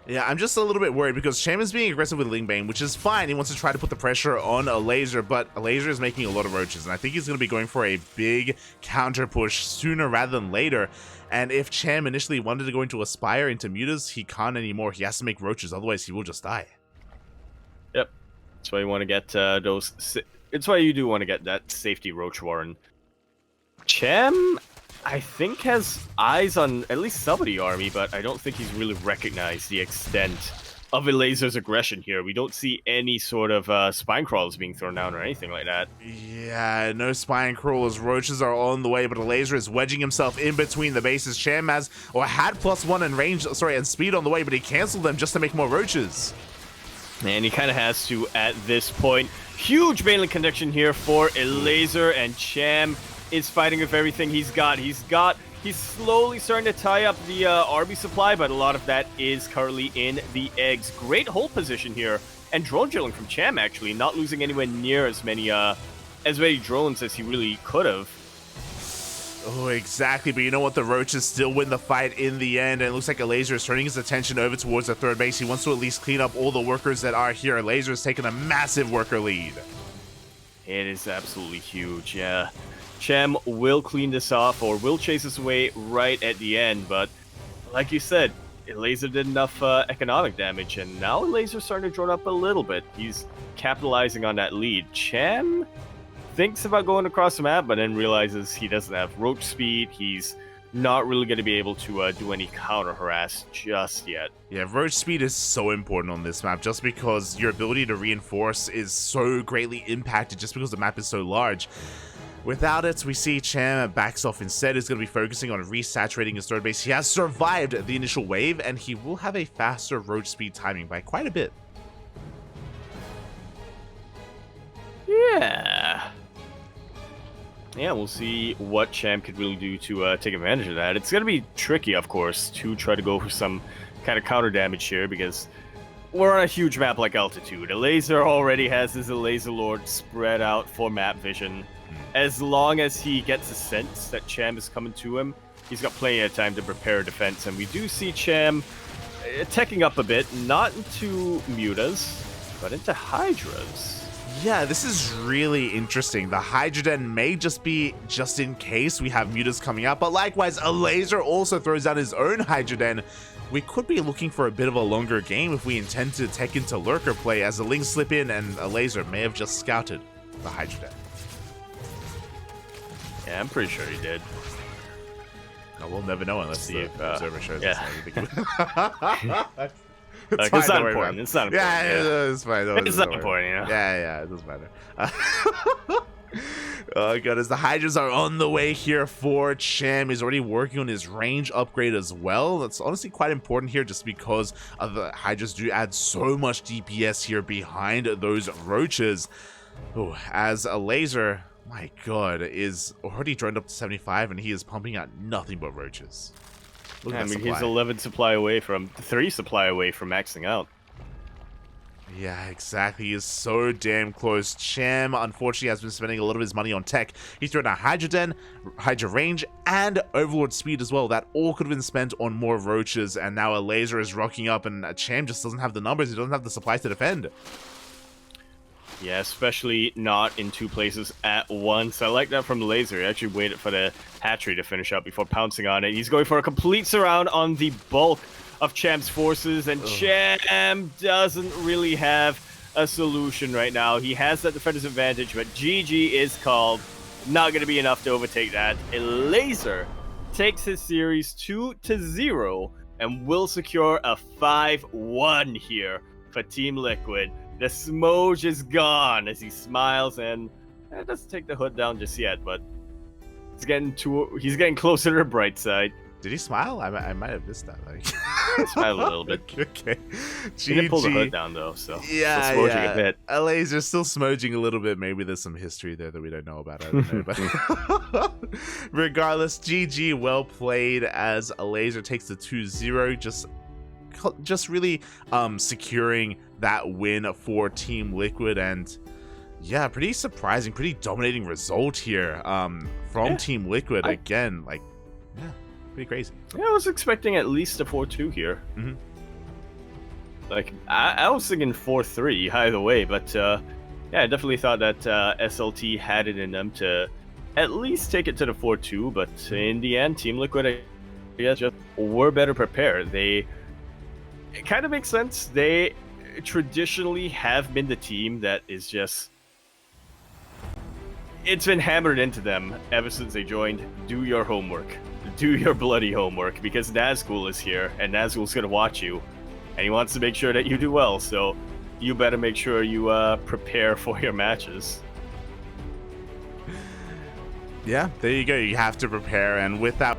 Yeah, I'm just a little bit worried because Cham is being aggressive with Lingbane, which is fine. He wants to try to put the pressure on Elazer, but Elazer is making a lot of roaches, and I think he's going to be going for a big counter push sooner rather than later. And if Cham initially wanted to go into Aspire into mutas, he can't anymore. He has to make roaches, otherwise he will just die. Yep. That's why you want to get those... It's why you do want to get that safety Roach Warren. Cham, I think, has eyes on at least some of the army, but I don't think he's really recognized the extent of Elazer's aggression here. We don't see any sort of spine crawlers being thrown down or anything like that. Yeah, no spine crawlers. Roaches are on the way, but Elazer is wedging himself in between the bases. Cham had +1 in range, and speed on the way, but he canceled them just to make more roaches. And he kind of has to at this point. Huge mainland connection here for Elazer, and Cham is fighting with everything he's got. He's slowly starting to tie up the RB supply, but a lot of that is currently in the eggs. Great hold position here, and drone drilling from Cham, actually, not losing anywhere near as many drones as he really could have. Oh, exactly, but you know what? The Roaches still win the fight in the end, and it looks like Elazer is turning his attention over towards the third base. He wants to at least clean up all the workers that are here. Elazer is taking a massive worker lead. It is absolutely huge, yeah. Cham will clean this off, or will chase us away right at the end, but like you said, Elazer did enough economic damage, and now Elazer's starting to drone up a little bit. He's capitalizing on that lead. Cham thinks about going across the map, but then realizes he doesn't have roach speed. He's not really going to be able to do any counter harass just yet. Yeah, roach speed is so important on this map, just because your ability to reinforce is so greatly impacted just because the map is so large. Without it, we see Cham backs off instead. Is going to be focusing on resaturating his third base. He has survived the initial wave, and he will have a faster roach speed timing by quite a bit. Yeah, we'll see what Cham could really do to take advantage of that. It's going to be tricky, of course, to try to go for some kind of counter damage here, because we're on a huge map like Altitude. Elazer already has his Elazer Lord spread out for map vision. As long as he gets a sense that Cham is coming to him, he's got plenty of time to prepare a defense. And we do see Cham teching up a bit, not into mutas, but into hydras. Yeah, this is really interesting. The Hydroden may just be just in case we have mutas coming out, but likewise, Elazer also throws out his own Hydroden. We could be looking for a bit of a longer game if we intend to tech into lurker play, as the Lings slip in and Elazer may have just scouted the Hydroden. Yeah, I'm pretty sure he did. No, we'll never know unless the observer shows us. It's not important. It's not important. Yeah, it's fine. It's not important, you know? Yeah, it doesn't matter. Oh god, as the Hydras are on the way here for Cham. He's already working on his range upgrade as well. That's honestly quite important here just because the Hydras do add so much DPS here behind those roaches. Oh, as Elazer, my god, is already droned up to 75 and he is pumping out nothing but roaches. Yeah, I mean, he's 11 supply away from 3 supply away from maxing out. Yeah, exactly. He is so damn close. Cham, unfortunately, has been spending a lot of his money on tech. He's thrown a Hydroden, Hydra range, and Overlord speed as well. That all could have been spent on more roaches, and now Elazer is rocking up, and Cham just doesn't have the numbers. He doesn't have the supplies to defend. Yeah, especially not in 2 places at once. I like that from Elazer. He actually waited for the hatchery to finish up before pouncing on it. He's going for a complete surround on the bulk of Cham's forces, and Cham doesn't really have a solution right now. He has that defender's advantage, but GG is called. Not going to be enough to overtake that. Elazer takes his series 2-0 and will secure a 5-1 here for Team Liquid. The Smoge is gone as he smiles and doesn't take the hood down just yet, but he's getting closer to the bright side. Did he smile? I might have missed that. Like, he smiled a little bit. Okay. He didn't pull the hood down though, so yeah, still smoging a bit. Elazer's still smoging a little bit. Maybe there's some history there that we don't know about. I don't know, but regardless, GG, well played as Elazer takes the 2-0. Just really securing that win for Team Liquid, and yeah, pretty surprising, pretty dominating result here from Team Liquid. Again, like, yeah, pretty crazy. Yeah, I was expecting at least a 4-2 here. Mm-hmm. Like, I was thinking 4-3 either way, but yeah, I definitely thought that SLT had it in them to at least take it to the 4-2, but in the end, Team Liquid, I guess, just were better prepared. It kind of makes sense. They traditionally have been the team that is just... It's been hammered into them ever since they joined. Do your homework. Do your bloody homework, because Nazgul is here, and Nazgul's going to watch you, and he wants to make sure that you do well, so you better make sure you prepare for your matches. Yeah, there you go. You have to prepare, and with that...